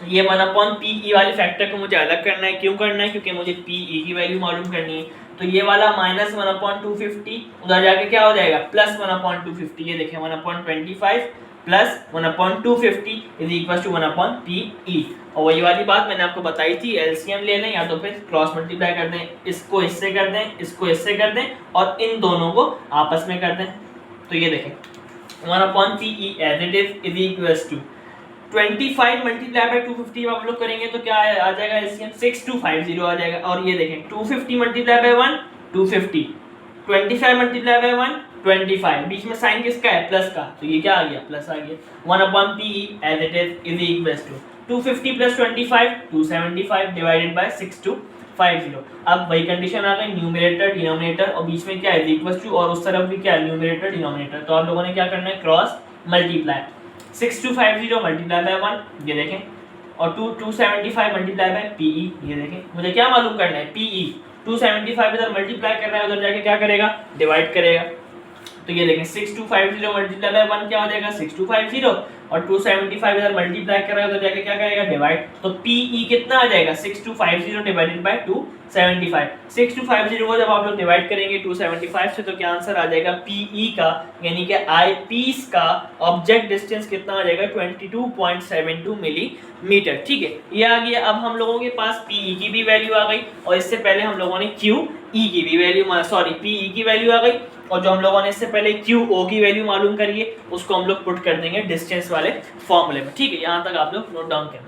ये 1/PE वाले फैक्टर को मुझे अलग करना है, क्यों करना है क्योंकि मुझे PE की वैल्यू मालूम करनी है। तो ये वाला -1/250 उधर जाके क्या हो जाएगा प्लस 1/250। ये देखें 1/25 plus 1/250 is equal to 1/PE। और वही वाली बात मैंने आपको बताई थी एलसीएम ले लें या तो फिर क्रॉस मल्टीप्लाई कर दें, इसको इससे कर दें इसको इससे कर दें और इन दोनों को आपस में कर दें। तो ये देखें 1/PE as it is equal to 25 multiply by 250 आप लोग करेंगे तो क्या आ जाएगा एलसीएम 6250 आ जाएगा। और ये देखें 250 मल्टीप्लाई बाय 1 250, 25 मल्टीप्लाई बाय 1 25, बीच में साइन किसका है प्लस का, तो ये क्या आ गया प्लस आ गया 1/PE as it is equal to 250 plus 25 275 divided by 6250। अब वही कंडीशन आ गई न्यूमरेटर डिनोमिनेटर और बीच में क्या है इक्वल टू और उस तरफ भी क्या है न्यूमरेटर डिनोमिनेटर। तो आप लोगों ने क्या करना है क्रॉस मल्टीप्लाई 6250 मल्टीप्लाई बाय 1 ये देखें और 275 मल्टीप्लाई बाय PE ये देखें। मुझे क्या मालूम करना है PE 275 इधर मल्टीप्लाई कर रहा है उधर जाके क्या करेगा डिवाइड करेगा। तो ये देखें 6250 मल्टीप्लाई बाय 1 क्या हो जाएगा 6250 और 275 इधर मल्टीप्लाई कर रहा है उधर जाके क्या करेगा डिवाइड। तो PE कितना आ जाएगा 6250 डिवाइडेड बाय 275। 6250 को जब आप लोग डिवाइड करेंगे 275 से तो क्या आंसर आ जाएगा PE का यानी कि आई पीस का ऑब्जेक्ट डिस्टेंस कितना आ जाएगा 22.72 मिलीमीटर, ठीक है। ये आ गया। अब हम लोगों के पास PE की भी वैल्यू आ गई और इससे पहले हम लोगों ने QE की भी वैल्यू PE की वैल्यू आ गई और जो हम लोगों ने इससे पहले QO की वैल्यू मालूम करी है उसको हम लोग पुट कर देंगे डिस्टेंस वाले फॉर्मूले में, ठीक है। यहाँ तक आप लोग नोट डाउन करें।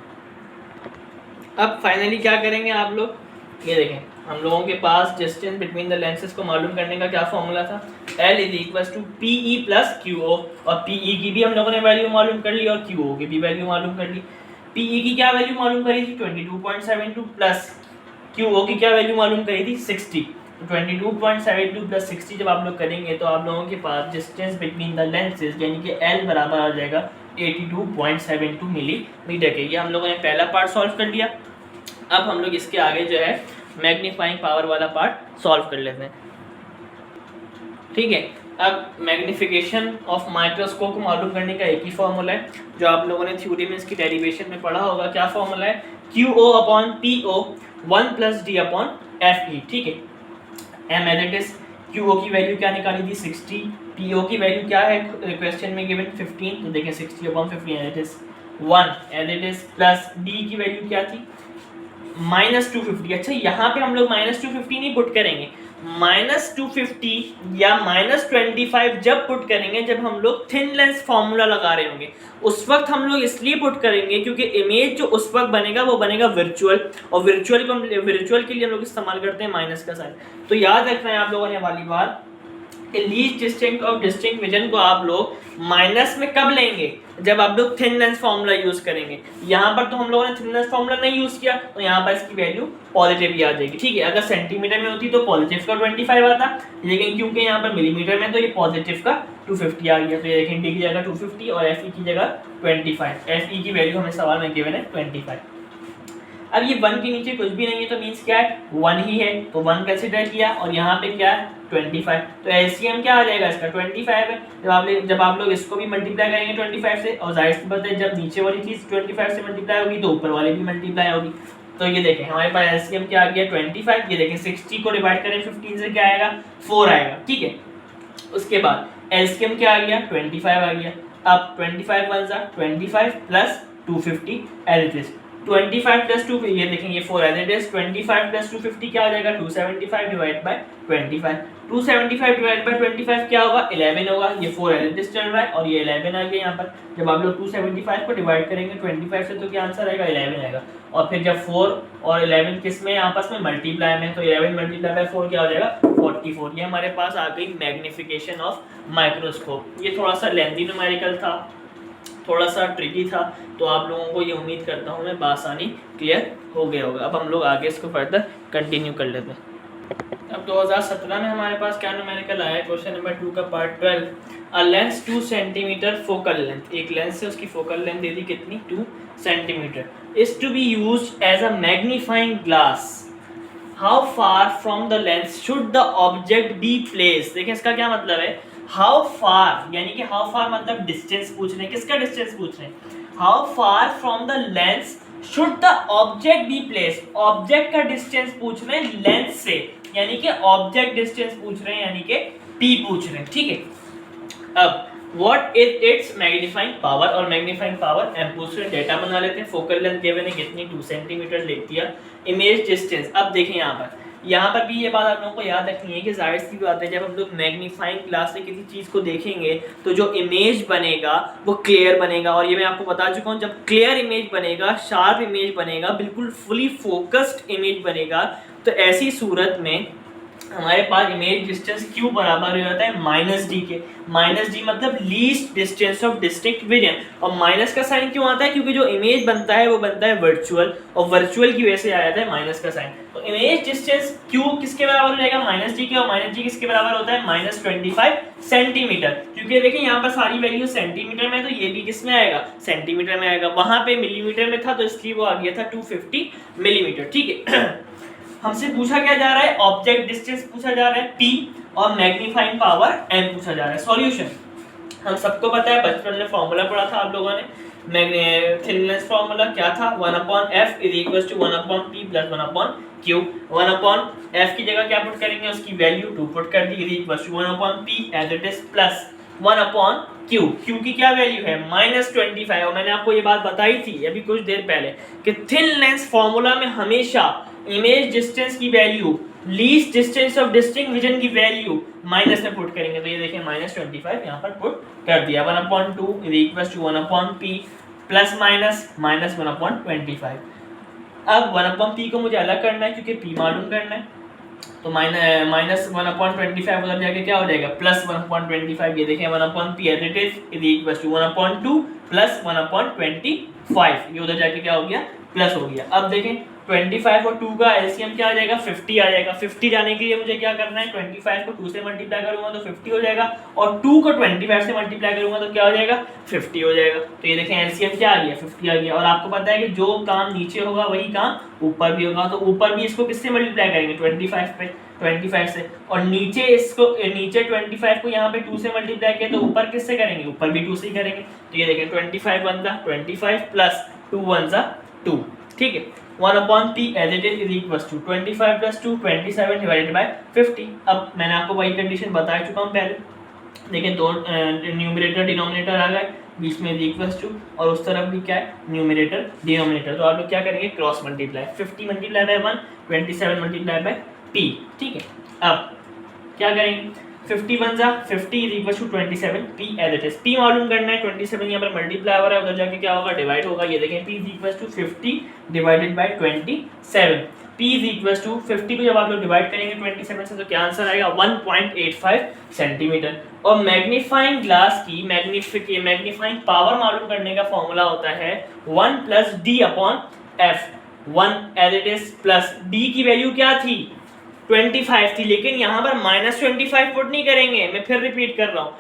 अब फाइनली क्या करेंगे आप लोग, ये देखें, हम लोगों के पास डिस्टेंस बिटवीन द लेंसेज को मालूम करने का क्या फॉर्मूला था, L is equal to PE plus QO, और PE की भी हम लोगों ने वैल्यू मालूम कर ली और QO की भी वैल्यू मालूम कर ली। PE की क्या वैल्यू मालूम करी थी 22.72 प्लस QO की क्या वैल्यू मालूम करी थी 60। 22.72 प्लस 60 जब आप लोग करेंगे तो आप लोगों के पास डिस्टेंस बिटवीन द लेंसेज यानी कि L बराबर आ जाएगा 82.72 मिलीमीटर के। ये हम लोगों ने पहला पार्ट सॉल्व कर लिया। अब हम लोग इसके आगे जो है मैग्नीफाइंग पावर वाला पार्ट सॉल्व कर लेते हैं, ठीक है। अब मैग्निफिकेशन ऑफ माइक्रोस्कोप को मालूम करने का एक ही फॉर्मूला है जो आप लोगों ने थ्योरी में इसकी डेरिवेशन में पढ़ा होगा। क्या फॉर्मूला है, QO upon PO 1 plus D upon FE, ठीक है। M as it is, QO की वैल्यू क्या निकाली थी 60, PO की वैल्यू क्या है क्वेश्चन में गिवन 15, तो देखें 60 अपॉन 15 as it is 1 as it is, plus D की वैल्यू क्या थी -250। अच्छा यहाँ पे हम लोग -250 नहीं पुट करेंगे, -250 या -25 जब पुट करेंगे जब हम लोग थिन लेंस फॉर्मूला लगा रहे होंगे, उस वक्त हम लोग इसलिए पुट करेंगे क्योंकि इमेज जो उस वक्त बनेगा वो बनेगा वर्चुअल, और वर्चुअल के लिए हम लोग इस्तेमाल करते हैं माइनस का साइन। तो याद रखना है आप लोगों ने वाली बात, least distinct of distinct vision को आप लोग माइनस में कब लेंगे, जब आप लोग थिन लेंस फॉर्मूला यूज करेंगे। यहाँ पर तो हम लोगों ने थिन लेंस फॉर्मूला नहीं यूज किया, तो यहाँ पर इसकी वैल्यू पॉजिटिव ही आ जाएगी, ठीक है। अगर सेंटीमीटर में होती तो पॉजिटिव का 25 आता, लेकिन क्योंकि यहाँ पर मिलीमीटर में तो ये पॉजिटिव का 250 आ गया। तो ये देखें डी की जगह 250 और एफ की जगह 25। एफ की वैल्यू हमें सवाल में गिवन है 25। अब ये 1 के नीचे कुछ भी नहीं है तो मीन्स क्या है 1 ही है, तो 1 कंसिडर किया, और यहाँ पे क्या है 25, तो एलसीएम क्या आ जाएगा इसका 25 है। जब आप लोग इसको भी मल्टीप्लाई करेंगे 25 से, और जाहिर सी बात है जब नीचे वाली चीज 25 से मल्टीप्लाई होगी तो ऊपर वाली भी मल्टीप्लाई होगी। तो ये देखें हमारे पास एलसीएम क्या आ गया 25, ये देखें 60 को डिवाइड करें 15 से क्या आएगा 4 आएगा, ठीक है। उसके बाद एलसीएम क्या आ गया 25 आ गया। अब 25 वन जा 25 plus 250 as it is, 25 plus 2, ये देखें ये 4 एज इट इज, 25 प्लस 250 क्या आ जाएगा 275 डिवाइड बाय 25, 275 डिवाइड बाय 25 क्या होगा 11 होगा। ये 4 एज इट इज चल रहा है और ये 11 आ गया यहाँ पर। जब आप लोग 275 को डिवाइड करेंगे 25 से तो क्या आंसर आएगा 11 आएगा, और फिर जब 4 और 11 किस में आपस में मल्टीप्लाई में, तो 11 मल्टीप्लाई बाय 4 क्या हो जाएगा 44। ये हमारे पास आ गई मैग्निफिकेशन ऑफ माइक्रोस्कोप। ये थोड़ा सा लेंथी न्यूमेरिकल था, थोड़ा सा ट्रिकी था, तो आप लोगों को ये उम्मीद करता हूँ मैं बासानी क्लियर हो गया होगा। अब हम लोग आगे इसको फर्दर कंटिन्यू कर लेते हैं। अब 2017 में हमारे पास क्या न्यूमेरिकल आया है, क्वेश्चन नंबर 2 का part 12, a lens 2 centimetre focal length, एक लेंस से उसकी फोकल लेंथ दे दी कितनी 2 centimetre, is to be used as a magnifying glass, how far from the lens should the object be place. देखिए इसका क्या मतलब है, हाउ फार यानी कि हाउ फार मतलब डिस्टेंस पूछ रहे हैं, किसका डिस्टेंस पूछ रहे हैं, how far from the lens should the object be place, object का डिस्टेंस पूछ रहे हैं लेंस से, यानी कि ऑब्जेक्ट डिस्टेंस पूछ रहे हैं यानी कि p पूछ रहे हैं, ठीक है। अब what is it's magnifying power, और मैग्नीफाइंग पावर हम पूछ रहे हैं, डेटा बना लेते हैं। फोकल लेंथ गिवन है कितनी 2 सेंटीमीटर लिख दिया, इमेज डिस्टेंस। अब देखें यहाँ पर भी ये बात आप लोगों को याद रखनी है कि जाहिर सी बात है जब हम लोग मैग्नीफाइंग ग्लास से किसी चीज़ को देखेंगे तो जो इमेज बनेगा वो क्लियर बनेगा, और ये मैं आपको बता चुका हूँ जब क्लियर इमेज बनेगा, शार्प इमेज बनेगा, बिल्कुल फुली फोकस्ड इमेज बनेगा, तो ऐसी सूरत में हमारे पास इमेज डिस्टेंस क्यू बराबर हो जाता है -d के। -d मतलब least distance of distinct vision, और माइनस का साइन क्यों आता है, क्योंकि जो इमेज बनता है वो बनता है वर्चुअल, और वर्चुअल की वजह से आ जाता है माइनस का साइन। तो इमेज डिस्टेंस क्यू किसके बराबर हो जाएगा -d के, और -d किसके बराबर होता है -25 सेंटीमीटर, क्योंकि देखिए यहाँ पर सारी वैल्यू सेंटीमीटर में, तो ये भी किस में आएगा सेंटीमीटर में आएगा, वहां पे मिलीमीटर में था तो इसलिए वो आ गया था 250 मिलीमीटर, ठीक है। हमसे पूछा क्या जा रहा है, ऑब्जेक्ट डिस्टेंस पूछा जा रहा है p, और मैग्नीफाइंग पावर m पूछा जा रहा है। सॉल्यूशन हम सबको पता है, बचपन में फॉर्मूला पढ़ा था आप लोगों ने, थिन लेंस फॉर्मूला क्या था 1/f = 1/p + 1/q। 1/f की जगह क्या पुट करेंगे, उसकी वैल्यू 2 पुट कर दी, 1/p as it is plus 1/q। q की क्या वैल्यू है -25, और मैंने आपको ये बात बताई थी अभी कुछ देर पहले कि थिन लेंस फॉर्मूला में हमेशा इमेज डिस्टेंस की value least distance of distinct vision की वैल्यू माइनस में पुट करेंगे, तो ये देखें -25 यहाँ पर पुट कर दिया, 1/2 = 1/p प्लस माइनस -1/25। अब 1/p को मुझे अलग करना है क्योंकि p मालूम करना है, तो माइनस 1/25 उधर जाके क्या हो जाएगा प्लस 1/25। ये देखें 1/p as it is equal to 1/2 plus 1/25, ये उधर जाके क्या हो गया प्लस हो गया। अब देखें 25 और 2 का एलसीएम क्या आ जाएगा 50 आ जाएगा। 50 जाने के लिए मुझे क्या करना है 25 को 2 से मल्टीप्लाई करूंगा तो 50 हो जाएगा और 2 को 25 से मल्टीप्लाई करूंगा तो क्या हो जाएगा 50 हो जाएगा। तो ये देखें एलसीएम क्या आ गया 50 आ गया। और आपको पता है कि जो काम नीचे होगा वही काम ऊपर भी होगा, तो ऊपर भी इसको किससे मल्टीप्लाई करेंगे 25 पे 25 से, और नीचे इसको नीचे 25 को यहाँ पे 2 से मल्टीप्लाई किया तो ऊपर किससे करेंगे ऊपर भी 2 से ही करेंगे। तो ये देखें 25 वन जा 25 प्लस 2 वन जा 2, ठीक है। 1/p as it is equals to 25 plus 2 27 divided by 50। अब मैंने आपको वही कंडीशन बता चुका हूँ पहले, लेकिन दो न्यूमरेटर डिनोमिनेटर आ गए, बीच में इक्वल्स टू और उस तरफ भी क्या है न्यूमरेटर डिनोमिनेटर, तो आप लोग क्या करेंगे cross multiply 50 multiply by 1 27 multiply by p, ठीक है। अब क्या करेंगे 50 वन जा 50 is equal to 27 p as it is. p मालूम करना है 27 यहाँ पर मल्टीप्लाई हो रहा है, उधर जाके क्या होगा डिवाइड होगा। ये देखें p is equal to 50 divided by 27। p is equal to 50 को जब आप लोग डिवाइड करेंगे 27 से तो क्या आंसर आएगा 1.85 सेंटीमीटर। और मैग्नीफाइंग ग्लास की मैग्नीफाइंग पावर मालूम करने का फॉर्मूला होता है 1 plus D upon F. 1 as it is plus d की वैल्यू क्या थी 25 थी, लेकिन यहाँ पर -25 पुट नहीं करेंगे। मैं फिर रिपीट कर रहा हूँ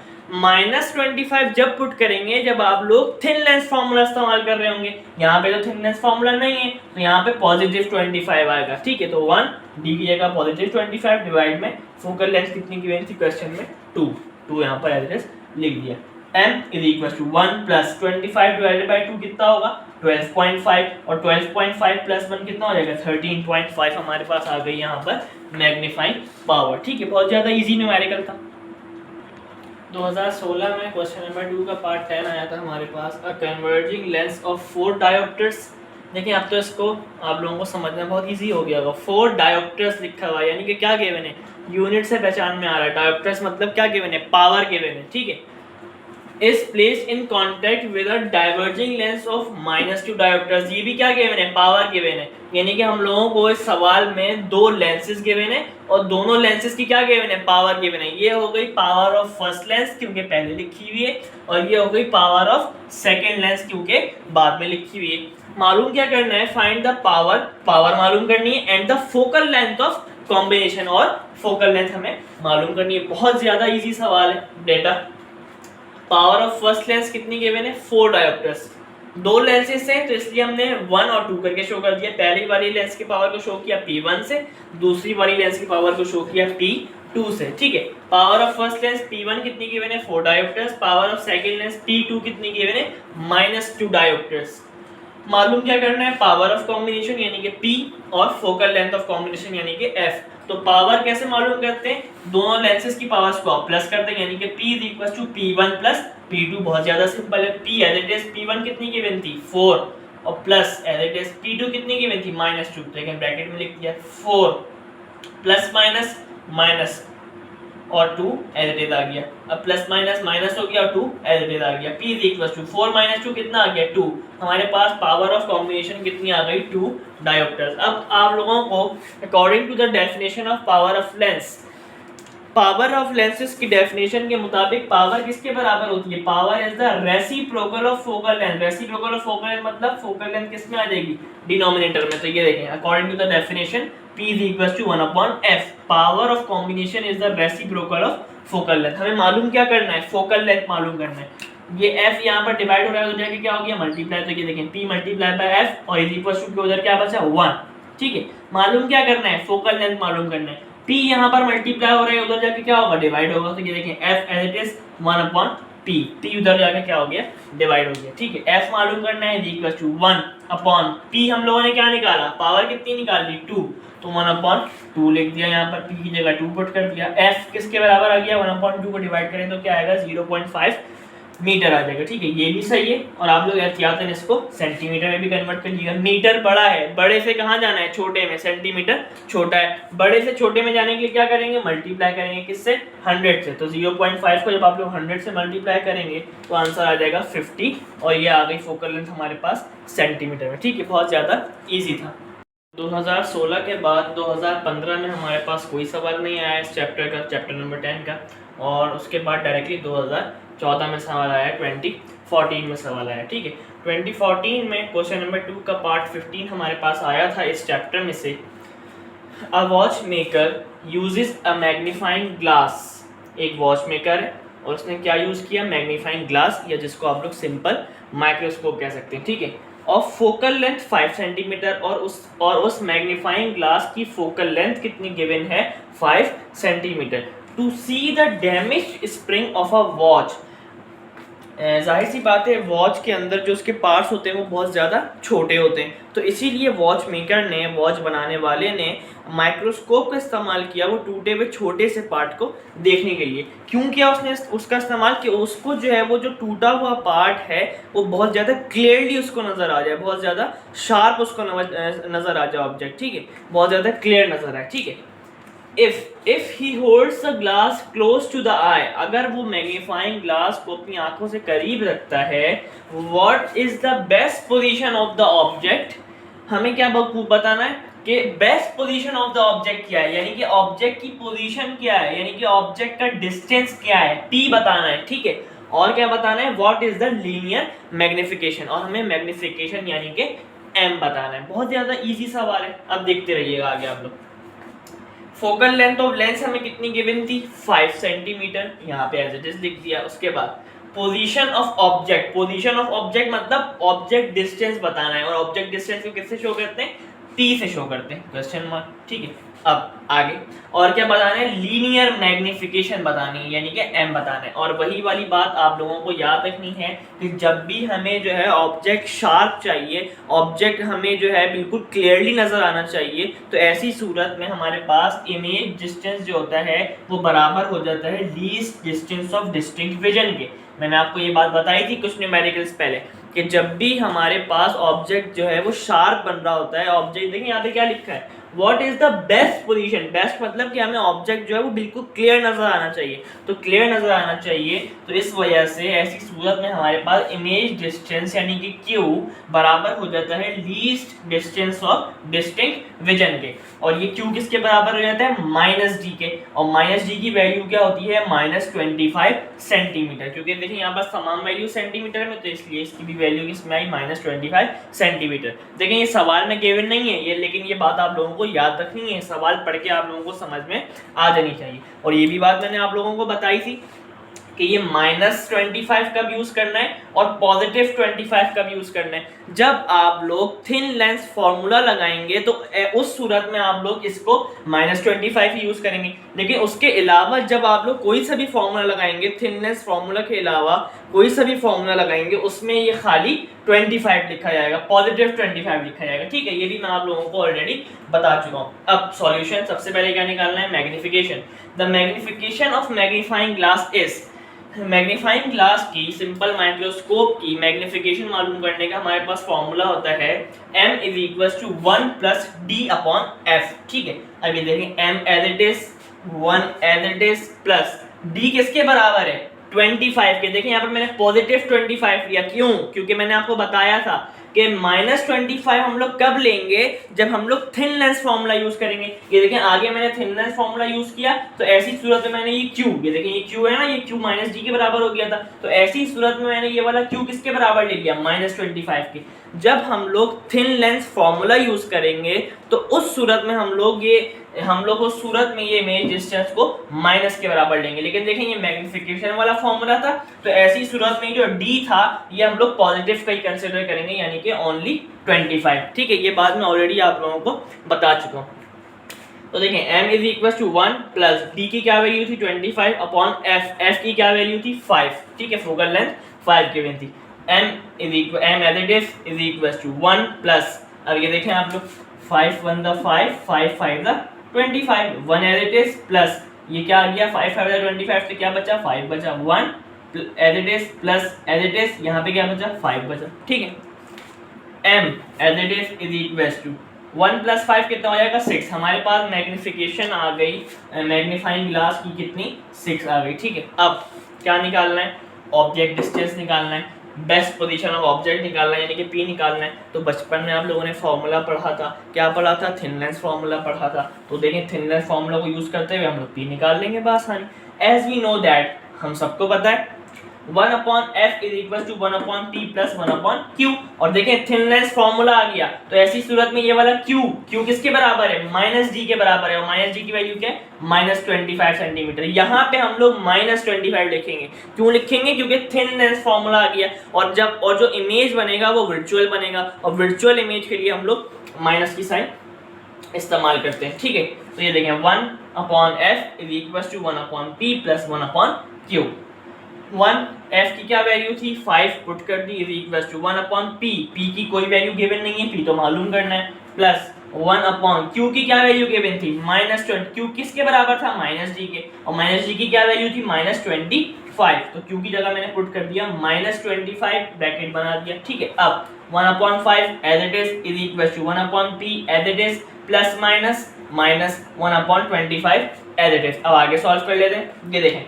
-25 जब पुट करेंगे जब आप लोग थिन लेंस फार्मूला इस्तेमाल कर रहे होंगे। यहाँ पे तो थिन लेंस फार्मूला नहीं है तो यहाँ पे पॉजिटिव 25 आएगा, ठीक है। तो 1 डी की जगह पॉजिटिव 25 डिवाइड में फोकल लेंथ कितनी की वैल्यू थी क्वेश्चन में 2 यहाँ पर एड्रेस लिख दिया। m is equal to 1 plus 25 divided by 2 कितना होगा 12.5 और 12.5 प्लस 1 कितना हो जाएगा 13.5 हमारे पास आ गई यहाँ पर मैग्नीफाइंग पावर, ठीक है। बहुत ज़्यादा इजी न्यूमेरिकल था। 2016 में क्वेश्चन नंबर 2 का पार्ट 10 आया था हमारे पास, a converging lens of 4 dioptres. देखिए अब तो इसको आप लोगों को समझना बहुत इजी हो गया होगा। 4 डायोप्टर्स लिखा हुआ है, यानी कि क्या गिवन है यूनिट से पहचान में आ रहा है। डायोप्टर्स मतलब क्या गिवन है पावर गिवन है, ठीक है। is placed in contact with a diverging lens of -2 diopters। ये भी क्या गिवन है पावर गिवन है, यानी कि हम लोगों को इस सवाल में दो लेंसेज गिवन है और दोनों लेंसेज की क्या गिवन है पावर गिवन है। ये हो गई पावर ऑफ फर्स्ट लेंस क्योंकि पहले लिखी हुई है, और ये हो गई पावर ऑफ सेकेंड लेंस क्योंकि बाद में लिखी हुई है। मालूम क्या करना है फाइंड द पावर मालूम करनी है and the focal length of combination, और फोकल लेंथ हमें मालूम करनी है। बहुत ज्यादा इजी सवाल है data. Power of first lens कितनी गिवन है 4 डायोप्टर्स, दो लेंसेज हैं तो इसलिए हमने 1 और 2 करके शो कर दिया। पहली वाली लेंस की पावर को शो किया P1 से, दूसरी वाली लेंस की पावर को शो किया P2 से, ठीक है। Power of first lens P1 कितनी गिवन है 4 dioptres, power of second lens P2 कितनी गिवन है -2 डायोप्टर्स। मालूम क्या करना है पावर ऑफ कॉम्बिनेशन यानी कि P और फोकल लेंथ ऑफ कॉम्बिनेशन यानी कि F। तो पावर कैसे मालूम करते हैं, दोनों लेंसेज की पावर्स को आप प्लस करते हैं यानी कि P is equal to P1 plus P2। बहुत ज्यादा सिंपल है। P as it is P1 कितनी गिवन थी 4 और plus as it is P2 कितनी गिवन थी -2, तो एक ब्रैकेट में लिख दिया 4 प्लस माइनस माइनस और 2 एज इट इज आ गया। अब प्लस माइनस माइनस हो गया और 2 एज इट इज आ गया। P इज इक्वल टू 4 - 2 कितना आ गया 2। हमारे पास पावर ऑफ कॉम्बिनेशन कितनी आ गई 2 डायोप्टर्स। अब आप लोगों को according to the definition of power of lens, power of lenses की डेफिनेशन के मुताबिक पावर किसके बराबर होती है, power is the reciprocal of focal length. Reciprocal of focal length मतलब फोकल लेंथ किस में आ जाएगी डिनोमिनेटर में। तो ये देखें according to the definition P is equals to 1/f। Power of combination is the reciprocal of focal length. हमें मालूम क्या करना है फोकल लेंथ मालूम करना है। ये f यहाँ पर डिवाइड हो रहा है तो जाके क्या हो गया मल्टीप्लाई, तो ये देखें P मल्टीप्लाई बाय f और इज इक्वल टू उधर क्या बचा 1, ठीक है। मालूम क्या करना है फोकल लेंथ मालूम करना है। P यहाँ पर मल्टीप्लाई हो रहा है उधर जाके क्या होगा डिवाइड होगा, तो ये देखें f as it is 1/p। P उधर जाके क्या हो गया डिवाइड हो गया, ठीक है। f मालूम करना है इज इक्वल टू 1/p। हम लोगों ने क्या निकाला पावर कितनी निकाली 2, तो 1/2 लिख दिया यहाँ पर। P की जगह 2 पुट कर दिया। f किसके बराबर आ गया 1/2 को डिवाइड करें तो क्या आएगा 0.5 मीटर आ जाएगा, ठीक है। ये भी सही है और आप लोग एहतियातन इसको सेंटीमीटर में भी कन्वर्ट कर लीजिएगा। मीटर बड़ा है, बड़े से कहाँ जाना है छोटे में, सेंटीमीटर छोटा है। बड़े से छोटे में जाने के लिए क्या करेंगे मल्टीप्लाई करेंगे किससे 100 से। तो 0.5 को जब आप लोग 100 से मल्टीप्लाई करेंगे तो आंसर आ जाएगा 50 और ये आ गई फोकल लेंथ हमारे पास सेंटीमीटर में, ठीक है। बहुत ज़्यादा ईजी था। 2016 के बाद 2015 में हमारे पास कोई सवाल नहीं आया इस चैप्टर का, चैप्टर नंबर 10 का, और उसके बाद डायरेक्टली 2014 में सवाल आया, 2014 में सवाल आया। ठीक है, 2014 में क्वेश्चन नंबर 2 का पार्ट 15 हमारे पास आया था इस चैप्टर में से। अ watch maker uses a magnifying glass. एक वॉच मेकर है और उसने क्या यूज़ किया, मैग्नीफाइंग ग्लास, या जिसको आप लोग सिंपल माइक्रोस्कोप कह सकते हैं। ठीक है, और फोकल लेंथ 5 सेंटीमीटर, और उस मैग्नीफाइंग ग्लास की फोकल लेंथ कितनी गिवन है, 5 centimetre. To see the damage spring of a watch. जाहिर सी बात है, वॉच के अंदर जो उसके पार्ट्स होते हैं वो बहुत ज़्यादा छोटे होते हैं, तो इसीलिए वॉच मेकर ने, वॉच बनाने वाले ने माइक्रोस्कोप का इस्तेमाल किया वो टूटे हुए छोटे से पार्ट को देखने के लिए। क्यों किया उसने उसका इस्तेमाल, कि उसको जो है वो जो टूटा हुआ पार्ट है वो बहुत ज़्यादा क्लियरली उसको नज़र आ जाए, बहुत ज़्यादा शार्प उसको नज़र आ जाए ऑब्जेक्ट। ठीक है, बहुत ज़्यादा क्लियर नज़र आए। ठीक है, if he holds the glass close to the eye, अगर वो मैग्नीफाइंग ग्लास को अपनी आंखों से करीब रखता है, what is the best position of the object, हमें क्या बताना है कि best position of the object क्या है, यानी कि ऑब्जेक्ट की पोजीशन क्या है, यानी कि ऑब्जेक्ट का डिस्टेंस क्या है, t बताना है। ठीक है, और क्या बताना है, what is the linear magnification, और हमें मैग्निफिकेशन यानी कि m बताना है। बहुत ज्यादा इजी सवाल है, अब देखते रहिएगा आगे आप लोग। फोकल लेंथ ऑफ लेंस हमें कितनी गिवन थी, 5 सेंटीमीटर, यहाँ पे एज इट इज लिख दिया। उसके बाद position of object, position of object मतलब ऑब्जेक्ट डिस्टेंस बताना है, और ऑब्जेक्ट डिस्टेंस को किससे शो करते हैं, टी से शो करते हैं, क्वेश्चन मार्क। ठीक है, अब आगे और क्या बताना है, लीनियर मैग्निफिकेशन बतानी है, यानी कि m बताना है। और वही वाली बात आप लोगों को याद रखनी है कि जब भी हमें जो है ऑब्जेक्ट शार्प चाहिए, ऑब्जेक्ट हमें जो है बिल्कुल क्लियरली नजर आना चाहिए, तो ऐसी सूरत में हमारे पास इमेज डिस्टेंस जो होता है वो बराबर हो जाता है least distance of distinct vision के। मैंने आपको ये बात बताई थी कुछ न्यूमेरिकल्स पहले, कि जब भी हमारे पास ऑब्जेक्ट जो है वो शार्प बन रहा होता है, ऑब्जेक्ट देखिए यहाँ पे क्या लिखा है, what is the best position, best मतलब कि हमें ऑब्जेक्ट जो है वो बिल्कुल क्लियर नजर आना चाहिए, तो क्लियर नजर आना चाहिए, तो इस वजह से ऐसी सूरत में हमारे पास इमेज डिस्टेंस यानी कि Q बराबर हो जाता है least distance of distinct vision के। और ये Q किसके बराबर हो जाता है, -d के, और -d की वैल्यू क्या होती है, -25 सेंटीमीटर, क्योंकि देखिए यहाँ पर तमाम वैल्यू सेंटीमीटर में, तो इसलिए इसकी भी वैल्यू किसमें आई, -25 सेंटीमीटर। देखिए ये सवाल में गिवन नहीं है ये, लेकिन ये बात आप लोगों को याद रखनी है, सवाल पढ़ के आप लोगों को समझ में आ जानी चाहिए। और ये भी बात मैंने आप लोगों को बताई थी कि ये -25 कब यूज करना है और +25 कब यूज करना है, जब आप लोग थिन लेंस फॉर्मूला लगाएंगे तो उस सूरत में आप लोग इसको -25 ही यूज करेंगे। लेकिन उसके अलावा जब आप लोग कोई सा भी फॉर्मूला लगाएंगे, थिन लेंस फॉर्मूला के अलावा कोई सा भी फॉर्मूला लगाएंगे, उसमें ये खाली 25 लिखा जाएगा, +25 लिखा जाएगा। ठीक है, ये भी मैं आप लोगों को ऑलरेडी बता चुका हूँ। अब सॉल्यूशन, सबसे पहले क्या निकालना है, magnification. The magnification of magnifying glass is, magnifying glass की, सिंपल माइक्रोस्कोप की मैग्निफिकेशन मालूम करने का हमारे पास फॉर्मूला होता है m = 1 + d/f। ठीक है, अभी देखें m as it is, 1 as it is, plus d किसके बराबर है, 25 के। देखिए यहाँ पर मैंने +25 लिया, क्यों, क्योंकि मैंने आपको बताया था कि -25 हम लोग कब लेंगे, जब हम लोग थिन लेंस फॉर्मूला यूज करेंगे। ये देखें आगे मैंने थिन लेंस फॉर्मूला यूज किया, तो ऐसी सूरत में मैंने ये Q, ये देखें ये Q है ना, ये Q -d के बराबर हो गया था, तो ऐसी सूरत में मैंने ये वाला Q किसके बराबर ले लिया, -25 के। जब हम लोग थिन लेंस फॉर्मूला यूज करेंगे तो उस सूरत में हम लोग उस सूरत में ये इमेज डिस्टेंस को माइनस के बराबर लेंगे। लेकिन देखें ये मैग्निफिकेशन वाला फॉर्मूला था, तो ऐसी सूरत में जो d था ये हम लोग पॉजिटिव का ही कंसीडर करेंगे, यानी कि ओनली 25। ठीक है, ये बात मैं ऑलरेडी आप लोगों को बता चुका हूँ। तो देखें m = 1 प्लस d की क्या वैल्यू थी, 25 अपॉन f की क्या वैल्यू थी, 5। ठीक है, फोकल लेंथ 5 गिवन थी। m as it is 1 plus, अब ये देखें आप लोग, 5 1 द 5, 5 5 द 25, 1 एज इट इज, प्लस ये क्या आ गया, 5 5 द 25 से क्या बचा, 5 बचा, 1 as it is plus as it is, यहाँ पे क्या बचा, 5 बचा। ठीक है, m एज इट इज 1 + 5 कितना हो जाएगा, 6। हमारे पास मैग्निफिकेशन आ गई, मैग्नीफाइंग ग्लास की कितनी, 6 आ गई। ठीक है, अब क्या निकालना है, ऑब्जेक्ट डिस्टेंस निकालना है। बेस्ट पोजीशन ऑफ ऑब्जेक्ट निकालना है यानी कि पी निकालना है, तो बचपन में आप लोगों ने फॉर्मूला पढ़ा था, क्या पढ़ा था, थिन लेंस फॉर्मूला पढ़ा था। तो देखिए थिन लेंस फॉर्मूला को यूज करते हुए हम लोग पी निकाल लेंगे बासानी। एज वी नो दैट, हम सबको पता है 1/f is equal to 1/p plus 1/q। और देखें थिन लेंस फॉर्मूला आ गया, तो ऐसी सूरत में ये वाला q किसके बराबर है, -d के बराबर है, और -d की वैल्यू क्या है, -25 सेंटीमीटर। यहाँ पे हम लोग -25 लिखेंगे। क्यों लिखेंगे, क्योंकि थिन लेंस फॉर्मूला आ गया, और जो इमेज बनेगा वो वर्चुअल बनेगा, और वर्चुअल इमेज के लिए हम लोग माइनस की साइन इस्तेमाल करते हैं। ठीक है, तो ये देखें 1/f is equal to 1/p plus 1/q। 1f की क्या वैल्यू थी, 5 पुट कर दी, is equal to 1/p, p की कोई वैल्यू गिवन नहीं है, p तो मालूम करना है, प्लस 1/q की क्या वैल्यू गिवन थी, -20, q किसके बराबर था, -d के, और -d की क्या वैल्यू थी, -25, तो q की जगह मैंने पुट कर दिया -25, ब्रैकेट बना दिया। ठीक है, अब 1/5 as it is equal to 1/p as it is, plus minus -1/25 as it is. अब आगे सॉल्व कर लेते हैं। ये देखें,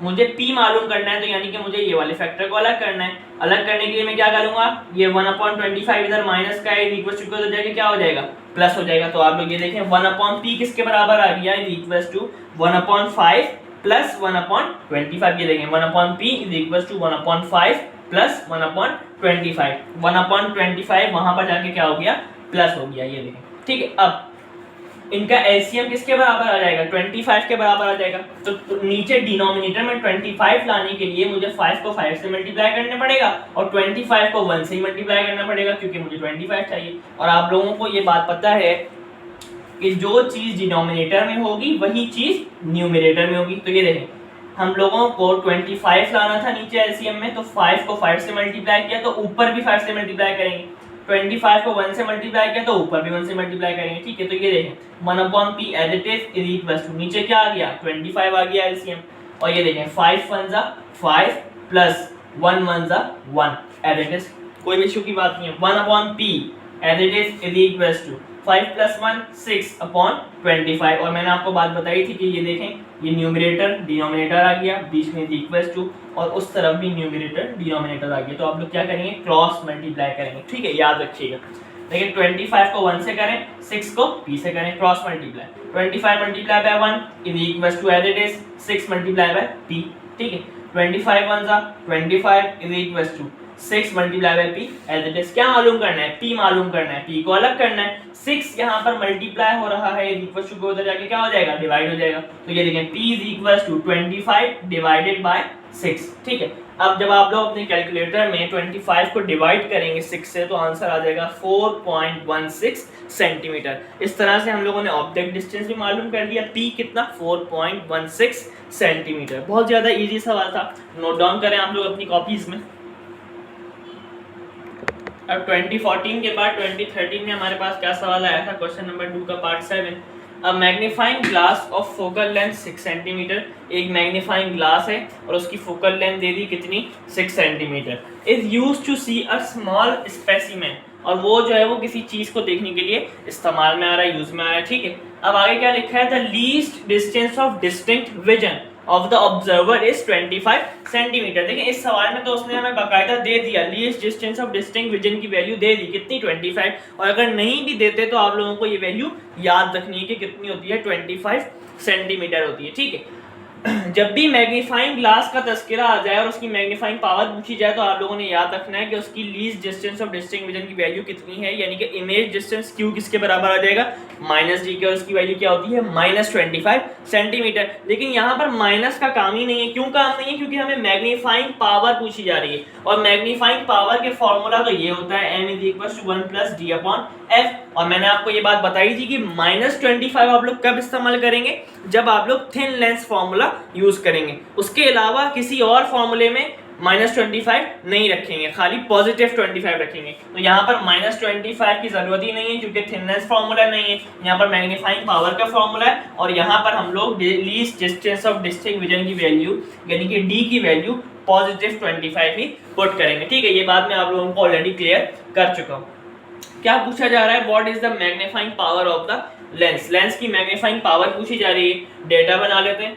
मुझे p मालूम करना है, तो यानी कि मुझे ये वाले फैक्टर को अलग करना है। अलग करने के लिए मैं क्या करूंगा, ये 1/25 इधर माइनस का है, इक्वल टू हो जाएगा, क्या हो जाएगा, प्लस हो जाएगा। तो आप लोग ये देखें 1/p किसके बराबर आ गया, इज इक्वल टू 1/5 प्लस 1/25। ये देखें 1/p is equal to 1/5 plus 1/25, 1/25 वहां पर जाके क्या हो गया, प्लस हो गया। ये देखें, ठीक है। अब इनका एलसीएम किसके बराबर आ जाएगा, 25 के बराबर आ जाएगा। तो नीचे डिनोमिनेटर में 25 लाने के लिए मुझे 5 को 5 से मल्टीप्लाई करना पड़ेगा, और 25 को 1 से ही मल्टीप्लाई करना पड़ेगा, क्योंकि मुझे 25 चाहिए। और आप लोगों को ये बात पता है कि जो चीज डिनोमिनेटर में होगी वही चीज न्यूमरेटर में होगी। तो ये देखें, हम लोगों को 25 लाना था नीचे एलसीएम में, तो 5 को 5 से मल्टीप्लाई किया, तो ऊपर भी 5 से मल्टीप्लाई करेंगे। 25 को 1 से मल्टीप्लाई किया, तो ऊपर भी 1 से मल्टीप्लाई करेंगे। ठीक है, तो ये देखें 1/p as it is equal to, नीचे क्या आ गया, 25 आ गया एलसीएम, और ये देखें 5 1 जा 5 प्लस 1 1 जा 1 एज इट इज, कोई भी इशू की बात नहीं है। 1/p as it is equal to 5 plus 1 6/25। और मैंने आपको बात बताई थी कि ये देखें, ये न्यूमरेटर डिनोमिनेटर आ गया, बीच में इक्वल टू, और उस तरफ भी न्यूमरेटर डिनोमिनेटर आ गया। तो आप लोग क्या करेंगे, क्रॉस मल्टीप्लाई करेंगे। ठीक है, याद रखिएगा। लेकिन 25 को 1 से करें, 6 को p से करें, cross multiply. 25 multiply by 1 is equal to as it is 6 multiply by p। ठीक है, 25 1 जा 25 is equal to 6 multiply by p as it is. क्या मालूम करना है, p मालूम करना है, p को अलग करना है। 6 यहाँ पर मल्टीप्लाई हो रहा है, इक्वल टू उधर जाके क्या हो जाएगा, डिवाइड हो जाएगा। तो ये देखें p is equal to 25 divided by 6। ठीक है, अब जब आप लोग अपने कैलकुलेटर में 25 को डिवाइड करेंगे 6 से, तो आंसर आ जाएगा 4.16 सेंटीमीटर। इस तरह से हम लोगों ने ऑब्जेक्ट डिस्टेंस भी मालूम कर लिया, p कितना, 4.16 सेंटीमीटर। बहुत ज़्यादा इजी सवाल था, नोट डाउन करें आप लोग अपनी कॉपीज में। अब 2014 के बाद 2013 में हमारे पास क्या सवाल आया था, क्वेश्चन नंबर 2 का part 7। A magnifying glass of focal length 6 centimetre, एक मैग्नीफाइंग ग्लास है और उसकी फोकल लेंथ दे दी कितनी, 6 centimetre, is used to see a small specimen, और वो जो है वो किसी चीज को देखने के लिए इस्तेमाल में आ रहा है, यूज में आ रहा है। ठीक है, अब आगे क्या लिखा है, the least distance of distinct vision of the observer is 25 centimetre. देखिए इस सवाल में तो उसने हमें बाकायदा दे दिया, least distance of distinct vision की वैल्यू दे दी कितनी, 25, और अगर नहीं भी देते तो आप लोगों को ये वैल्यू याद रखनी है कि कितनी होती है, 25 सेंटीमीटर होती है। ठीक है, जब भी मैग्नीफाइंग ग्लास का तस्करा आ जाए और उसकी मैग्नीफाइंग पावर पूछी जाए, तो आप लोगों ने याद रखना है कि उसकी least distance of distinct vision की वैल्यू कितनी है, यानी कि इमेज डिस्टेंस q किसके बराबर आ जाएगा, -d के, और उसकी वैल्यू क्या होती है, -25 सेंटीमीटर। लेकिन यहाँ पर माइनस का काम ही नहीं है। क्यों काम नहीं है, क्योंकि हमें मैग्नीफाइंग पावर पूछी जा रही है, और मैग्नीफाइंग पावर के फॉर्मूला तो ये होता है m = 1 + d/f। और मैंने आपको ये बात बताई थी कि -25 आप लोग कब इस्तेमाल करेंगे, जब आप लोग थिन लेंस फॉर्मूला यूज करेंगे। उसके अलावा किसी और फॉर्मूले में -25 नहीं रखेंगे, खाली +25 रखेंगे। तो यहाँ पर -25 की जरूरत ही नहीं है, क्योंकि थिन लेंस फॉर्मूला नहीं है, यहाँ पर मैग्नीफाइंग पावर का फॉर्मूला है, और यहाँ पर हम लोग least distance of distinct vision की वैल्यू यानी कि d की वैल्यू +25 ही पुट करेंगे। ठीक है, ये बात मैं आप लोगों को ऑलरेडी क्लियर कर चुका हूँ। क्या पूछा जा रहा है, what is the magnifying power of the lens, lens की मैग्नीफाइंग पावर पूछी जा रही है। डेटा बना लेते हैं,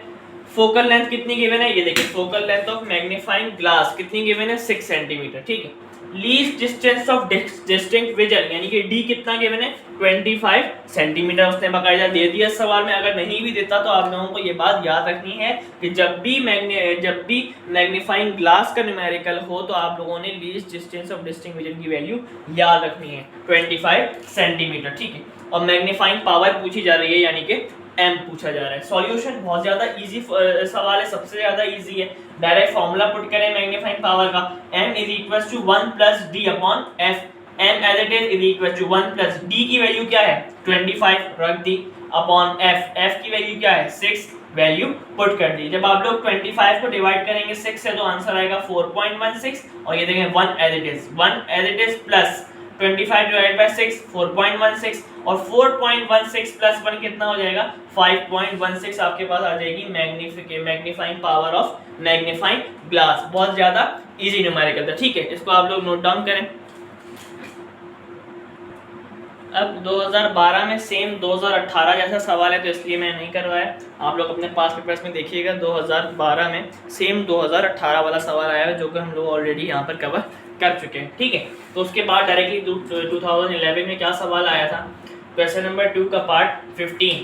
फोकल लेंथ कितनी गिवन है, ये देखिए focal length of magnifying glass कितनी गिवन है, 6 सेंटीमीटर, ठीक है। Least distance of distinct vision यानी कि डी कितना गिवन है, 25 सेंटीमीटर, उसने बाकायदा दे दिया सवाल में। अगर नहीं भी देता तो आप लोगों को ये बात याद रखनी है कि जब भी मैग्नीफाइंग ग्लास का न्यूमेरिकल हो तो आप लोगों ने least distance of distinct vision की वैल्यू याद रखनी है, 25 सेंटीमीटर, ठीक है। और मैग्नीफाइंग पावर पूछी जा रही है यानी कि m पूछा जा रहा है। सॉल्यूशन बहुत ज्यादा इजी सवाल है, सबसे ज्यादा इजी है। डायरेक्ट फॉर्मूला पुट करें मैग्नीफाइंग पावर का, m is equal to 1 plus d upon f, m as it is equal to 1 plus d की वैल्यू क्या है 25 रख दी, अपॉन f की वैल्यू क्या है 6, वैल्यू पुट कर दी। जब आप लोग 25 को डिवाइड करेंगे 6 से तो आंसर आएगा 4.16, और ये देखें 1 as it is plus 25 divide by 6 4.16, और 4.16 प्लस 1 कितना हो जाएगा 5.16, आपके पास आ जाएगी magnifying power of magnifying glass. बहुत ज्यादा इजी न्यूमेरिकल था, ठीक है। इसको आप लोग नोट डाउन करें। अब 2012 में सेम 2018 जैसा सवाल है तो इसलिए मैं नहीं करवाया, आप लोग अपने पास पेपर्स में देखिएगा। 2012 में सेम 2018 वाला सवाल आया है जो कि हम लोग ऑलरेडी यहाँ पर कवर कर चुके हैं, ठीक है। तो उसके बाद डायरेक्टली 2011 में क्या सवाल आया था, क्वेश्चन नंबर 2 का part 15,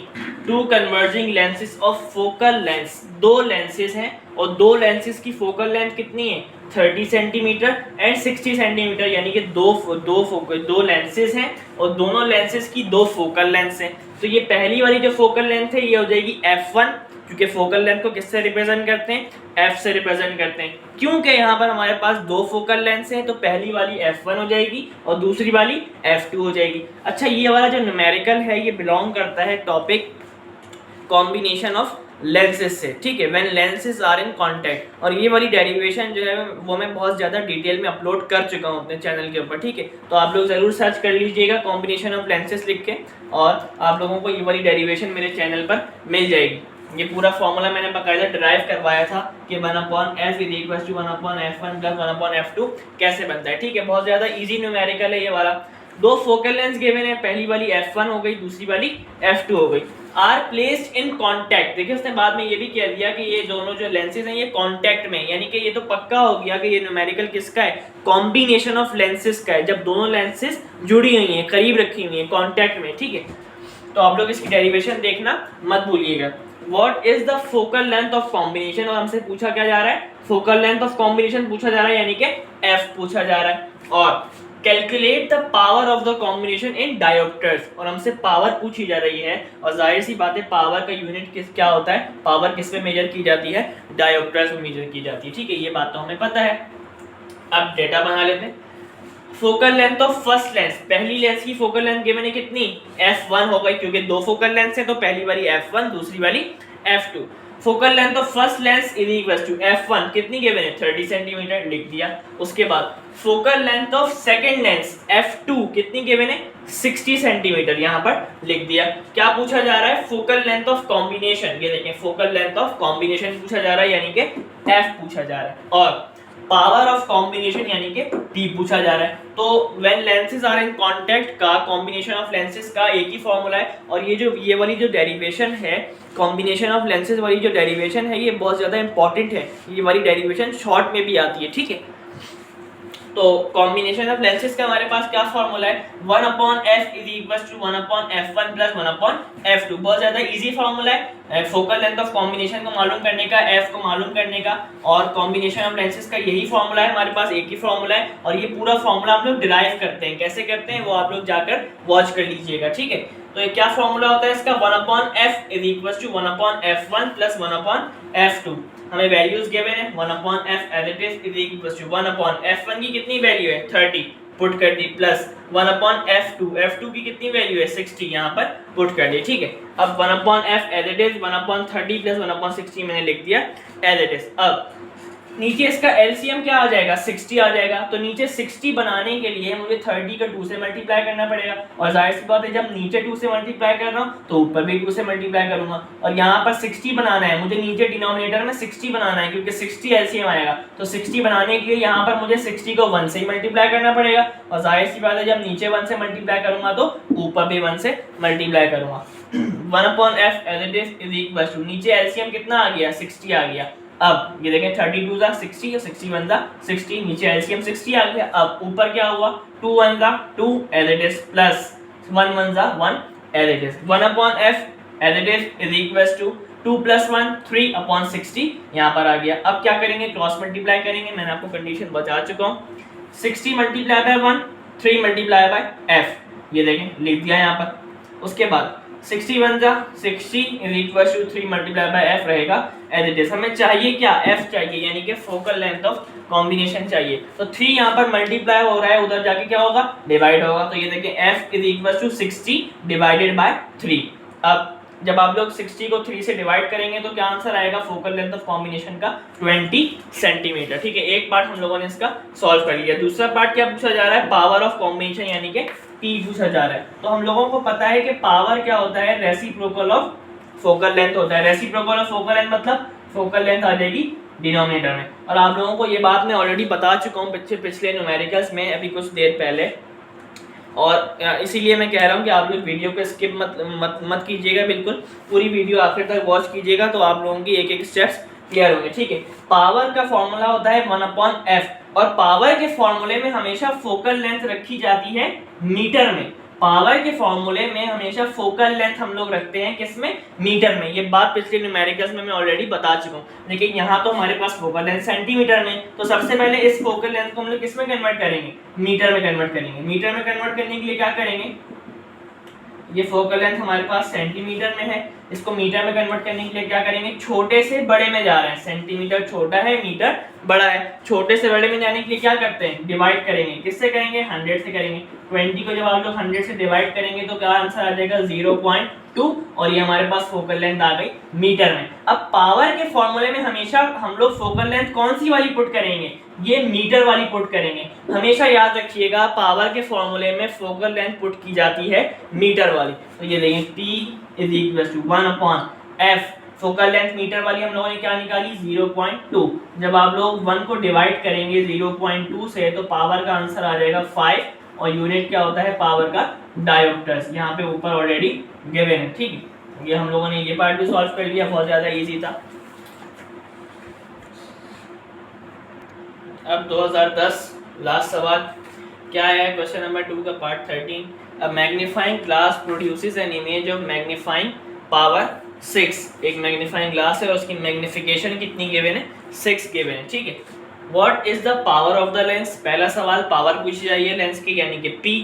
two converging lenses of focal length, दो लेंसेज हैं और दो लेंसेज की फोकल लेंथ कितनी है 30 सेंटीमीटर एंड 60 सेंटीमीटर, यानी कि दो लेंसेज हैं और दोनों लेंसेज की दो फोकल लेंथ हैं। तो ये पहली वाली जो फोकल लेंथ है ये हो जाएगी f1, क्योंकि फोकल लेंथ को किससे रिप्रेजेंट करते हैं, f से रिप्रेजेंट करते हैं। क्योंकि यहाँ पर हमारे पास दो फोकल लेंथ हैं तो पहली वाली f1 हो जाएगी और दूसरी वाली f2 हो जाएगी। अच्छा, ये वाला जो न्यूमेरिकल है ये बिलोंग करता है टॉपिक कॉम्बिनेशन ऑफ लेंसेज से, ठीक है, when lenses are in contact. और ये वाली डेरिवेशन जो है वो मैं बहुत ज़्यादा डिटेल में अपलोड कर चुका हूँ अपने चैनल के ऊपर, ठीक है। तो आप लोग ज़रूर सर्च कर लीजिएगा कॉम्बिनेशन ऑफ लेंसेज लिख के, और आप लोगों को ये वाली डेरिवेशन मेरे चैनल पर मिल जाएगी। ये पूरा फॉर्मूला मैंने बाकायदा ड्राइव करवाया था कि 1/f is equal to 1/f1 plus 1/f2 कैसे बनता है, ठीक है। बहुत ज़्यादा ईजी न्यूमेरिकल है ये वाला। दो फोकल लेंथ गिवन है, पहली वाली f1 हो गई, दूसरी वाली f2 हो गई। आर प्लेस्ड इन कांटेक्ट, देखिए उसने बाद में ये भी कह दिया कि ये दोनों जो लेंसेज हैं ये कांटेक्ट में, यानी कि ये तो पक्का हो गया कि ये न्यूमेरिकल किसका है, कॉम्बिनेशन ऑफ लेंसेज का है, जब दोनों लेंसेज जुड़ी हुई हैं, करीब रखी हुई हैं, कांटेक्ट में, ठीक है। तो आप लोग इसकी डेरिवेशन देखना मत भूलिएगा। What is the focal length of combination, और हमसे पूछा क्या जा रहा है, फोकल लेंथ ऑफ कॉम्बिनेशन पूछा जा रहा है, यानी कि f पूछा जा रहा है। और calculate the power of the combination in dioptres, और हमसे पावर पूछी जा रही है, और जाहिर सी बात है पावर का यूनिट क्या होता है, पावर किस पे मेजर की जाती है, डायोप्टर्स में मेजर की जाती है, ठीक है। ये बात तो हमें पता है। अब डेटा बना लेते हैं। Focal length of first lens, पहली लेंस की फोकल लेंथ गिवन है कितनी f1 हो गई, क्योंकि दो फोकल लेंथ है तो पहली वाली f1 दूसरी वाली f2। Focal length of first lens is equal to f1 कितनी गिवन है 30 सेंटीमीटर, लिख दिया। उसके बाद focal length of second lens f2 कितनी गिवन है 60 सेंटीमीटर, यहाँ पर लिख दिया। क्या पूछा जा रहा है, फोकल लेंथ ऑफ कॉम्बिनेशन, ये देखें फोकल लेंथ ऑफ कॉम्बिनेशन पूछा जा रहा है, यानी कि f पूछा जा रहा है, और पावर ऑफ कॉम्बिनेशन यानी कि P पूछा जा रहा है। तो when lenses are in contact का कॉम्बिनेशन ऑफ लेंसेज का एक ही फॉर्मूला है, और ये वाली जो डेरिवेशन है कॉम्बिनेशन ऑफ लेंसेज वाली जो डेरिवेशन है ये बहुत ज़्यादा इंपॉर्टेंट है, ये वाली डेरिवेशन शॉर्ट में भी आती है, ठीक है। तो कॉम्बिनेशन ऑफ लेंसेज का हमारे पास क्या फॉर्मूला है, 1/f is equal to 1/f1 plus 1/f2। बहुत ज़्यादा इजी फॉर्मूला है फोकल लेंथ ऑफ कॉम्बिनेशन को मालूम करने का, f को मालूम करने का, और कॉम्बिनेशन ऑफ लेंसेज का यही फॉर्मूला है, हमारे पास एक ही फॉर्मूला है। और ये पूरा फॉर्मूला हम लोग डिराइव करते हैं, कैसे करते हैं वो आप लोग जाकर वॉच कर लीजिएगा, ठीक है। तो ये क्या फॉर्मूला होता है इसका, 1/f is equal to 1/f1 plus 1/f2। हमें वैल्यूज गिवन है, 1/f as it is equal to 1/f1 की कितनी वैल्यू है 30 पुट कर दी, प्लस 1/f2 की कितनी वैल्यू है 60 यहाँ पर पुट कर दी, ठीक है। अब 1/f as it is 1/30 plus 1/60 मैंने लिख दिया एज इट इज। अब नीचे इसका एलसीएम क्या आ जाएगा 60 आ जाएगा। तो नीचे 60 बनाने के लिए मुझे 30 का 2 से मल्टीप्लाई करना पड़ेगा और जाहिर सी बात है जब नीचे 2 से मल्टीप्लाई कर रहा हूँ तो ऊपर भी 2 से मल्टीप्लाई करूंगा। और यहाँ पर 60 बनाना है मुझे, नीचे डिनोमिनेटर में 60 बनाना है क्योंकि 60 एलसीएम आएगा। तो 60 बनाने के लिए यहाँ पर मुझे 60 को 1 से ही मल्टीप्लाई करना पड़ेगा और जाहिर सी बात है जब नीचे 1 से मल्टीप्लाई करूंगा तो ऊपर भी 1 से मल्टीप्लाई करूंगा। 1/f as it is equal to, नीचे एलसीएम कितना आ गया 60 आ गया। अब ये देखें 32 जा 60 और 61 जा 60, नीचे एलसीएम 60 आ गया। अब ऊपर क्या हुआ 2 1 जा 2 as it is प्लस 1 1 जा 1 as it is। 1/f as it is equals to 2 + 1 3/60 यहाँ पर आ गया। अब क्या करेंगे क्रॉस मल्टीप्लाई करेंगे, मैंने आपको कंडीशन बता चुका हूँ। 60 × 1 3 × f, ये देखें लिख दिया यहाँ पर। उसके बाद 61 जा 60 इक्वल्स टू 3 × f रहेगा एज इट इज। हमें चाहिए क्या f चाहिए यानी कि फोकल लेंथ ऑफ कॉम्बिनेशन चाहिए। तो 3 यहाँ पर मल्टीप्लाई हो रहा है, उधर जाके क्या होगा डिवाइड होगा। तो ये देखिए f equals to 60 divided by 3। अब जब आप लोग 60 को 3 से डिवाइड करेंगे तो क्या आंसर आएगा फोकल लेंथ ऑफ कॉम्बिनेशन का 20 सेंटीमीटर। ठीक है, एक पार्ट हम लोगों ने इसका सॉल्व कर लिया। दूसरा पार्ट क्या पूछा जा रहा है पावर ऑफ कॉम्बिनेशन यानी कि P पूछा जा रहा है। तो हम लोगों को पता है कि पावर क्या होता है रेसिप्रोकल ऑफ फोकल लेंथ होता है। रेसिप्रोकल ऑफ फोकल लेंथ मतलब फोकल लेंथ आ जाएगी डिनोमिनेटर में। और आप लोगों को ये बात मैं ऑलरेडी बता चुका हूँ पिछले न्यूमेरिकल्स में अभी कुछ देर पहले, और इसीलिए मैं कह रहा हूँ कि आप लोग वीडियो को स्किप मत कीजिएगा, बिल्कुल पूरी वीडियो आखिर तक वॉच कीजिएगा तो आप लोगों की एक एक स्टेप्स क्लियर होंगे। ठीक है, पावर का फॉर्मूला होता है 1/f और पावर के फॉर्मूले में हमेशा फोकल लेंथ रखी जाती है मीटर में। पावर के फॉर्मूले में हमेशा फोकल लेंथ हम लोग रखते हैं किसमें मीटर में। ये बात पिछले न्यूमेरिकल्स में मैं ऑलरेडी बता चुका हूँ, लेकिन यहाँ तो हमारे पास फोकल लेंथ सेंटीमीटर में। तो सबसे पहले इस फोकल लेंथ को हम लोग किसमें कन्वर्ट करेंगे मीटर में कन्वर्ट करेंगे। मीटर में कन्वर्ट करने के लिए क्या करेंगे, ये फोकल लेंथ हमारे पास सेंटीमीटर में है, इसको मीटर में कन्वर्ट करने के लिए क्या करेंगे छोटे से बड़े में जा रहे हैं। सेंटीमीटर छोटा है मीटर बड़ा है, छोटे से बड़े में जाने के लिए क्या करते हैं डिवाइड करेंगे। किससे करेंगे 100 से करेंगे। 20 को जब आप लोग 100 से डिवाइड करेंगे तो क्या आंसर आ जाएगा 0.2 और ये हमारे पास फोकल लेंथ आ गई मीटर में। अब पावर के फॉर्मूले में हमेशा हम लोग फोकल लेंथ कौन सी वाली पुट करेंगे, ये मीटर वाली पुट करेंगे। हमेशा याद रखिएगा पावर के फॉर्मूले में फोकल लेंथ पुट की जाती है मीटर वाली। तो ये देखिए P is 1/f, focal length metre वाली हम लोगों ने क्या निकाली 0.2। जब आप लोग 1 को डिवाइड करेंगे 0.2 से तो पावर का आंसर आ जाएगा 5 और यूनिट क्या होता है पावर का डायोप्टर्स, यहाँ पे ऊपर ऑलरेडी गिवन है। ठीक है, ये हम लोगों ने ये पार्ट भी सॉल्व कर लिया, बहुत ज्यादा इजी था। अब 2010 लास्ट सवाल क्या है, क्वेश्चन नंबर 2 का part 13। A magnifying glass produces an image of magnifying power 6। एक मैग्नीफाइंग ग्लास है और उसकी मैग्नीफिकेशन कितनी गिवन है 6 गिवन है। ठीक है, what is the power of the lens. पहला सवाल पावर पूछी जाइए लेंस की यानी कि P।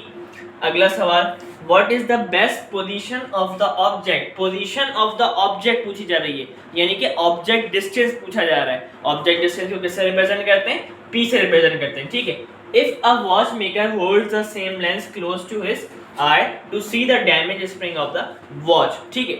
अगला सवाल what is the best position of the object. Position of the object पूछी जा रही है यानी कि ऑब्जेक्ट डिस्टेंस पूछा जा रहा है। ऑब्जेक्ट डिस्टेंस को किससे रिप्रेजेंट करते हैं P से रिप्रेजेंट करते हैं। ठीक है, if a watch maker holds the same lens close to his eye to see the damage spring of the watch. ठीक है,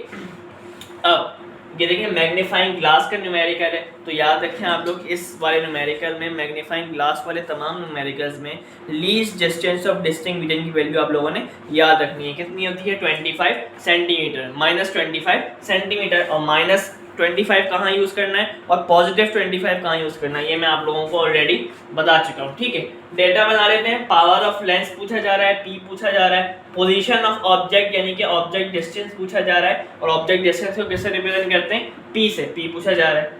अब ये देखिए मैग्नीफाइंग ग्लास का न्यूमेरिकल है, तो याद रखें आप लोग इस वाले न्यूमेरिकल में मैग्नीफाइंग ग्लास वाले तमाम न्यूमेरिकल्स में least distance of distinct median की वैल्यू आप लोगों ने याद रखनी है। कितनी होती है 25 सेंटीमीटर, -25 सेंटीमीटर और -25 कहाँ यूज़ करना है और +25 कहाँ यूज़ करना है, ये मैं आप लोगों को ऑलरेडी बता चुका हूँ। ठीक है, डेटा बना लेते हैं। पावर ऑफ लेंस पूछा जा रहा है, P पूछा जा रहा है, पोजीशन ऑफ ऑब्जेक्ट यानी कि ऑब्जेक्ट डिस्टेंस पूछा जा रहा है और ऑब्जेक्ट डिस्टेंस को किससे रिप्रेजेंट करते हैं P से, P पूछा जा रहा है।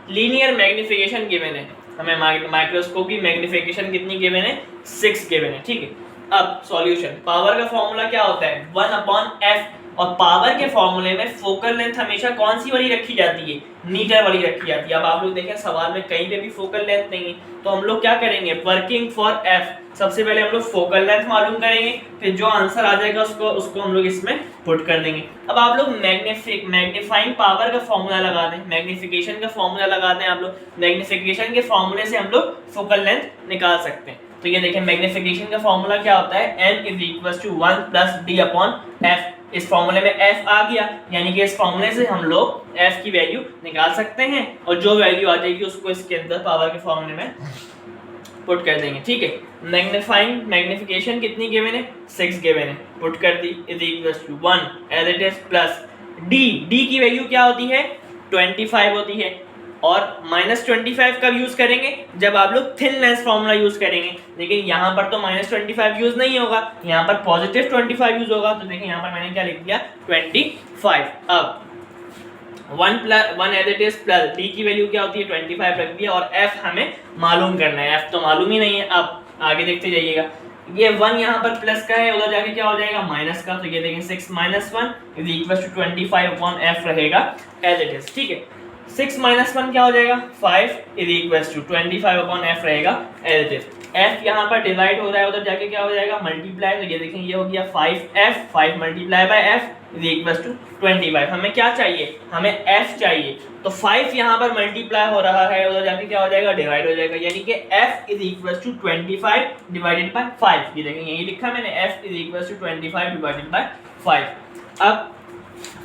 लीनियर मैग्नीफिकेशन गिवन है, हमें माइक्रोस्कोप की मैग्नीफिकेशन कितनी गिवन है 6 गिवन है। ठीक है, अब सॉल्यूशन। पावर का फॉर्मूला क्या होता है 1/f और पावर के फॉर्मूले में फोकल लेंथ हमेशा कौन सी वाली रखी जाती है मीटर वाली रखी जाती है। अब आप लोग देखें सवाल में कहीं पे भी फोकल लेंथ नहीं है, तो हम लोग क्या करेंगे वर्किंग फॉर f, सबसे पहले हम लोग फोकल लेंथ मालूम करेंगे, फिर जो आंसर आ जाएगा उसको हम लोग इसमें पुट कर देंगे। अब आप लोग मैग्नीफाइंग पावर का फॉर्मूला लगा दें, मैग्नीफिकेशन का फॉर्मूला लगा दें। आप लोग मैग्नीफिकेशन के फॉर्मूले से हम लोग फोकल लेंथ निकाल सकते हैं। तो ये देखें मैग्नीफिकेशन का फॉर्मूला क्या होता है, m is equal to 1 plus D upon F. इस फॉर्मूले में f आ गया, यानी कि इस फॉर्मूले से हम लोग f की वैल्यू निकाल सकते हैं और जो वैल्यू आ जाएगी उसको इसके अंदर पावर के फॉर्मूले में पुट कर देंगे। ठीक है, मैग्नीफिकेशन कितनी गिवन है, 6 गिवन है, पुट कर दी is equal to 1 as it is plus D की वैल्यू क्या होती है, 25 होती है। और -25 कब यूज करेंगे, जब आप लोग थिन लेंस फॉर्मूला यूज करेंगे। लेकिन यहाँ पर तो -25 यूज नहीं होगा, यहाँ पर पॉजिटिव 25 यूज होगा। तो देखिए यहाँ पर मैंने क्या लिख दिया 25। अब 1 as it is plus D की वैल्यू क्या होती है 25 रख दिया और f हमें मालूम करना है, f तो मालूम ही नहीं है। अब आगे देखते जाइएगा, ये 1 यहाँ पर प्लस का है, उधर जाके क्या हो जाएगा माइनस का। तो ये देखें 6 - 1 is equal to 25 upon f रहेगा एज इट इज। ठीक है, 6 - 1 क्या हो जाएगा 5 is equal to 25 upon f रहेगा एज इट इज। f यहाँ पर डिवाइड हो रहा है, उधर जाके क्या हो जाएगा मल्टीप्लाई। तो ये देखें ये हो गया 5f, 5 multiply by f is equal to 25। हमें क्या चाहिए, हमें f चाहिए। तो 5 यहाँ पर मल्टीप्लाई हो रहा है, उधर जाके क्या हो जाएगा डिवाइड हो जाएगा, यानी कि f is equal to 25 divided by 5। ये देखें यही लिखा मैंने, f is equal to 25 divided by 5। अब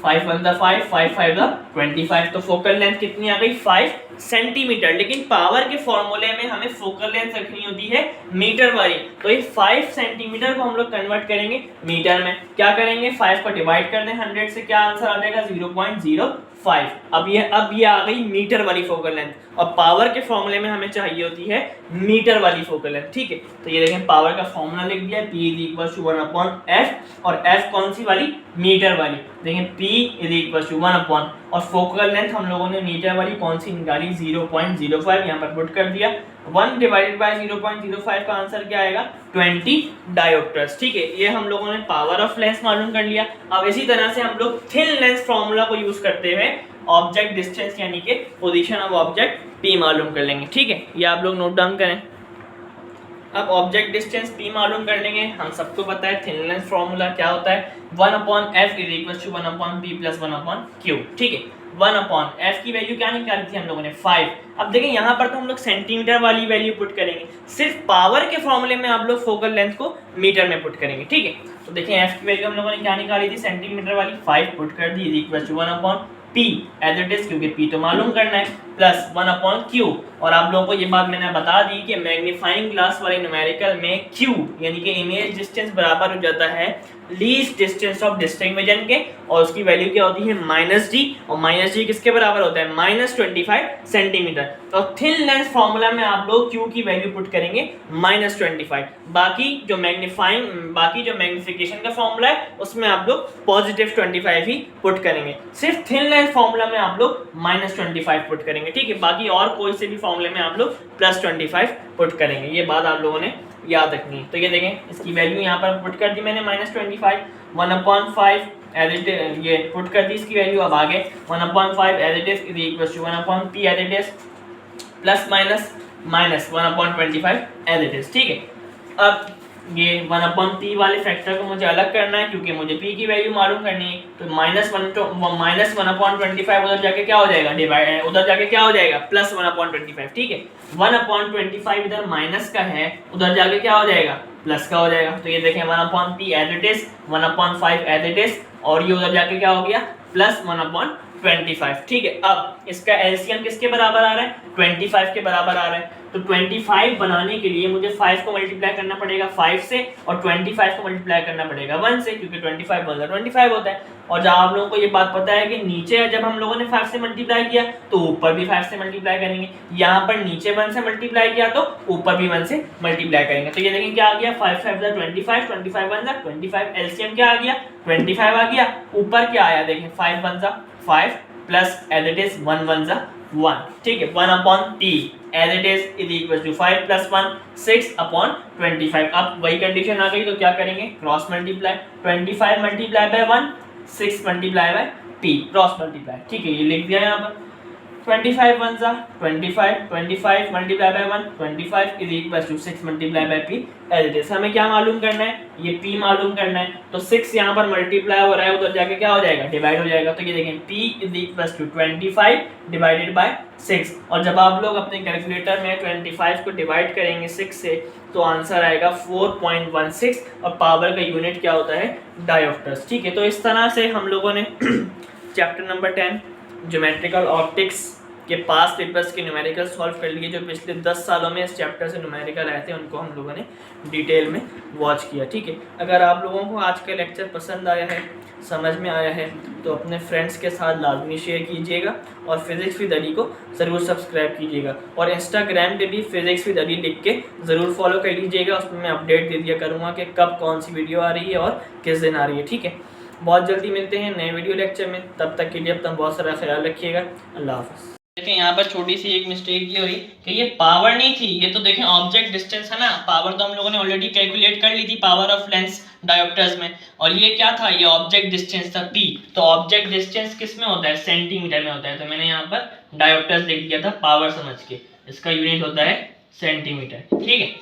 5 1 दा 5, 5 5 दा 25। तो फोकल लेंथ कितनी आ गई 5 सेंटीमीटर। लेकिन पावर के फॉर्मूले में हमें फोकल लेंथ रखनी होती है मीटर वाली। तो ये 5 सेंटीमीटर को हम लोग कन्वर्ट करेंगे मीटर में। क्या करेंगे, 5 को डिवाइड कर दें 100 से, क्या आंसर आ जाएगा 0.05। अब ये आ गई मीटर वाली फोकल लेंथ। और पावर के फॉर्मूले में हमें चाहिए होती है मीटर वाली फोकल लेंथ। ठीक है, तो ये देखें पावर का फॉर्मूला लिख दिया, P is equal to 1 upon f। और f कौन सी वाली, मीटर वाली। देखें P is equal to 1 upon, और फोकल लेंथ हम लोगों ने मीटर वाली कौन सी निकाली 0.05, यहाँ पर पुट कर दिया। 1 डिवाइडेड बाय 0.05 का आंसर क्या आएगा 20 डायोप्टर्स। ठीक है, ये हम लोगों ने पावर ऑफ लेंस मालूम कर लिया। अब इसी तरह से हम लोग थिन लेंस फॉर्मूला को यूज करते हुए ऑब्जेक्ट डिस्टेंस यानी कि पोजीशन ऑफ ऑब्जेक्ट P मालूम कर लेंगे। ठीक है, ये आप लोग नोट डाउन करें। अब ऑब्जेक्ट डिस्टेंस P मालूम कर लेंगे। हम सबको पता है थिन लेंस फॉर्मूला क्या होता है, 1 upon f is equal to 1 upon p plus 1 upon q। ठीक है, 1 अपॉन f की वैल्यू क्या निकाली थी हम लोगों ने 5। अब देखें यहाँ पर तो हम लोग सेंटीमीटर वाली वैल्यू पुट करेंगे, सिर्फ पावर के फॉर्मूले में आप लोग फोकल लेंथ को मीटर में पुट करेंगे। ठीक है, तो देखें f की वैल्यू हम लोगों ने क्या निकाली थी सेंटीमीटर वाली, 5 पुट कर दी is equal to 1 upon p as it is, क्योंकि p तो मालूम करना है, प्लस 1 अपॉन q। और आप लोगों को ये बात मैंने बता दी कि मैग्नीफाइंग ग्लास वाले न्यूमेरिकल में q यानी कि इमेज डिस्टेंस बराबर हो जाता है least distance of distinct vision के, और उसकी वैल्यू क्या होती है -d। और -d किसके बराबर होता है -25 सेंटीमीटर। तो थिन लेंस फॉर्मूला में आप लोग q की वैल्यू पुट करेंगे -25। बाकी जो मैग्नीफिकेशन का फॉर्मूला है उसमें आप लोग पॉजिटिव 25 ही पुट करेंगे। सिर्फ थिन लेंस फॉर्मूला में आप लोग -25 पुट करेंगे। ठीक है, बाकी और कोई से भी फॉर्मूले में आप लोग +25 पुट करेंगे। ये बात आप लोगों ने याद रखनी है। तो ये देखें इसकी वैल्यू यहाँ पर पुट कर दी मैंने -25, 1/5 एज इट, ये पुट कर दी इसकी वैल्यू। अब आगे 1/5 as it is equal to 1/p as it is plus minus 1/25 as it is. ठीक है, अब ये 1/p वाले फैक्टर को मुझे अलग करना है क्योंकि मुझे p की वैल्यू मालूम करनी है। तो -1/25 उधर जाके क्या हो जाएगा डिवाइड, उधर जाके क्या हो जाएगा +1/25। ठीक है, 1/25 इधर माइनस का है, उधर जाके क्या हो जाएगा प्लस का हो जाएगा। तो ये देखें 1/p as it is, 1/5 as it is, और ये उधर जाके क्या हो गया +1/25। ठीक है, अब इसका एलसीएम किसके बराबर आ रहा है 25 के बराबर आ रहा है। तो 25 बनाने के लिए मुझे 5 को मल्टीप्लाई करना पड़ेगा 5 से, और 25 को मल्टीप्लाई करना पड़ेगा 1 से, क्योंकि 25 × 25 होता है। और जब आप लोगों को ये बात पता है कि नीचे जब हम लोगों ने 5 से मल्टीप्लाई किया तो ऊपर भी 5 से मल्टीप्लाई करेंगे, यहाँ पर नीचे 1 से मल्टीप्लाई किया तो ऊपर भी 1 से मल्टीप्लाई करेंगे। तो ये देखें क्या आ गया 5 5 25, 25 1 25, एलसीएम क्या आ गया 25 आ गया। ऊपर क्या आया देखें 5 1 5 प्लस एज इट इज 1 1 1। ठीक है, 1/p as it is equal to 5 + 1 6/25। अब वही कंडीशन आ गई तो क्या करेंगे cross multiply, 25 multiply by 1, 6 multiply by p cross multiply. ठीक है, ये लिख दिया यहाँ पर। 25 वन जा 25, 25 multiply by 1 25 is equal to 6 multiply by p as it is. हमें क्या मालूम करना है, ये p मालूम करना है। तो 6 यहाँ पर मल्टीप्लाई हो रहा है, उधर जाके क्या हो जाएगा, डिवाइड हो जाएगा। तो ये देखें p is equal to 25 divided by 6। और जब आप लोग अपने कैलकुलेटर में 25 को डिवाइड करेंगे 6 से तो आंसर आएगा 4.16 और पावर का यूनिट क्या होता है, डायोप्टर्स। ठीक है, तो इस तरह से हम लोगों ने चैप्टर नंबर 10 ज्योमेट्रिकल ऑप्टिक्स के पास पेपर्स के न्यूमेरिकल सॉल्व कर लिए। जो पिछले 10 सालों में इस चैप्टर से न्यूमेरिकल आए थे उनको हम लोगों ने डिटेल में वॉच किया। ठीक है, अगर आप लोगों को आज का लेक्चर पसंद आया है, समझ में आया है, तो अपने फ्रेंड्स के साथ लाजमी शेयर कीजिएगा और फिज़िक्स विद अली को ज़रूर सब्सक्राइब कीजिएगा। और इंस्टाग्राम पे भी फिज़िक्स विद अली लिख के ज़रूर फॉलो कर लीजिएगा, उसमें मैं अपडेट दे दिया करूँगा कि कब कौन सी वीडियो आ रही है और किस दिन आ रही है। ठीक है, बहुत जल्दी मिलते हैं नए वीडियो लेक्चर में, तब तक के लिए अपना बहुत सारा ख्याल रखिएगा। अल्लाह हाफ़िज़। देखें यहाँ पर छोटी सी एक मिस्टेक ये हुई कि ये पावर नहीं थी, ये तो देखें ऑब्जेक्ट डिस्टेंस है ना। पावर तो हम लोगों ने ऑलरेडी कैलकुलेट कर ली थी, पावर ऑफ लेंस डायोप्टर्स में। और ये क्या था, ये ऑब्जेक्ट डिस्टेंस था p। तो ऑब्जेक्ट डिस्टेंस किस में होता है, सेंटीमीटर में होता है। तो मैंने यहाँ पर डायोप्टर्स लिख दिया था पावर समझ के, इसका यूनिट होता है सेंटीमीटर। ठीक है।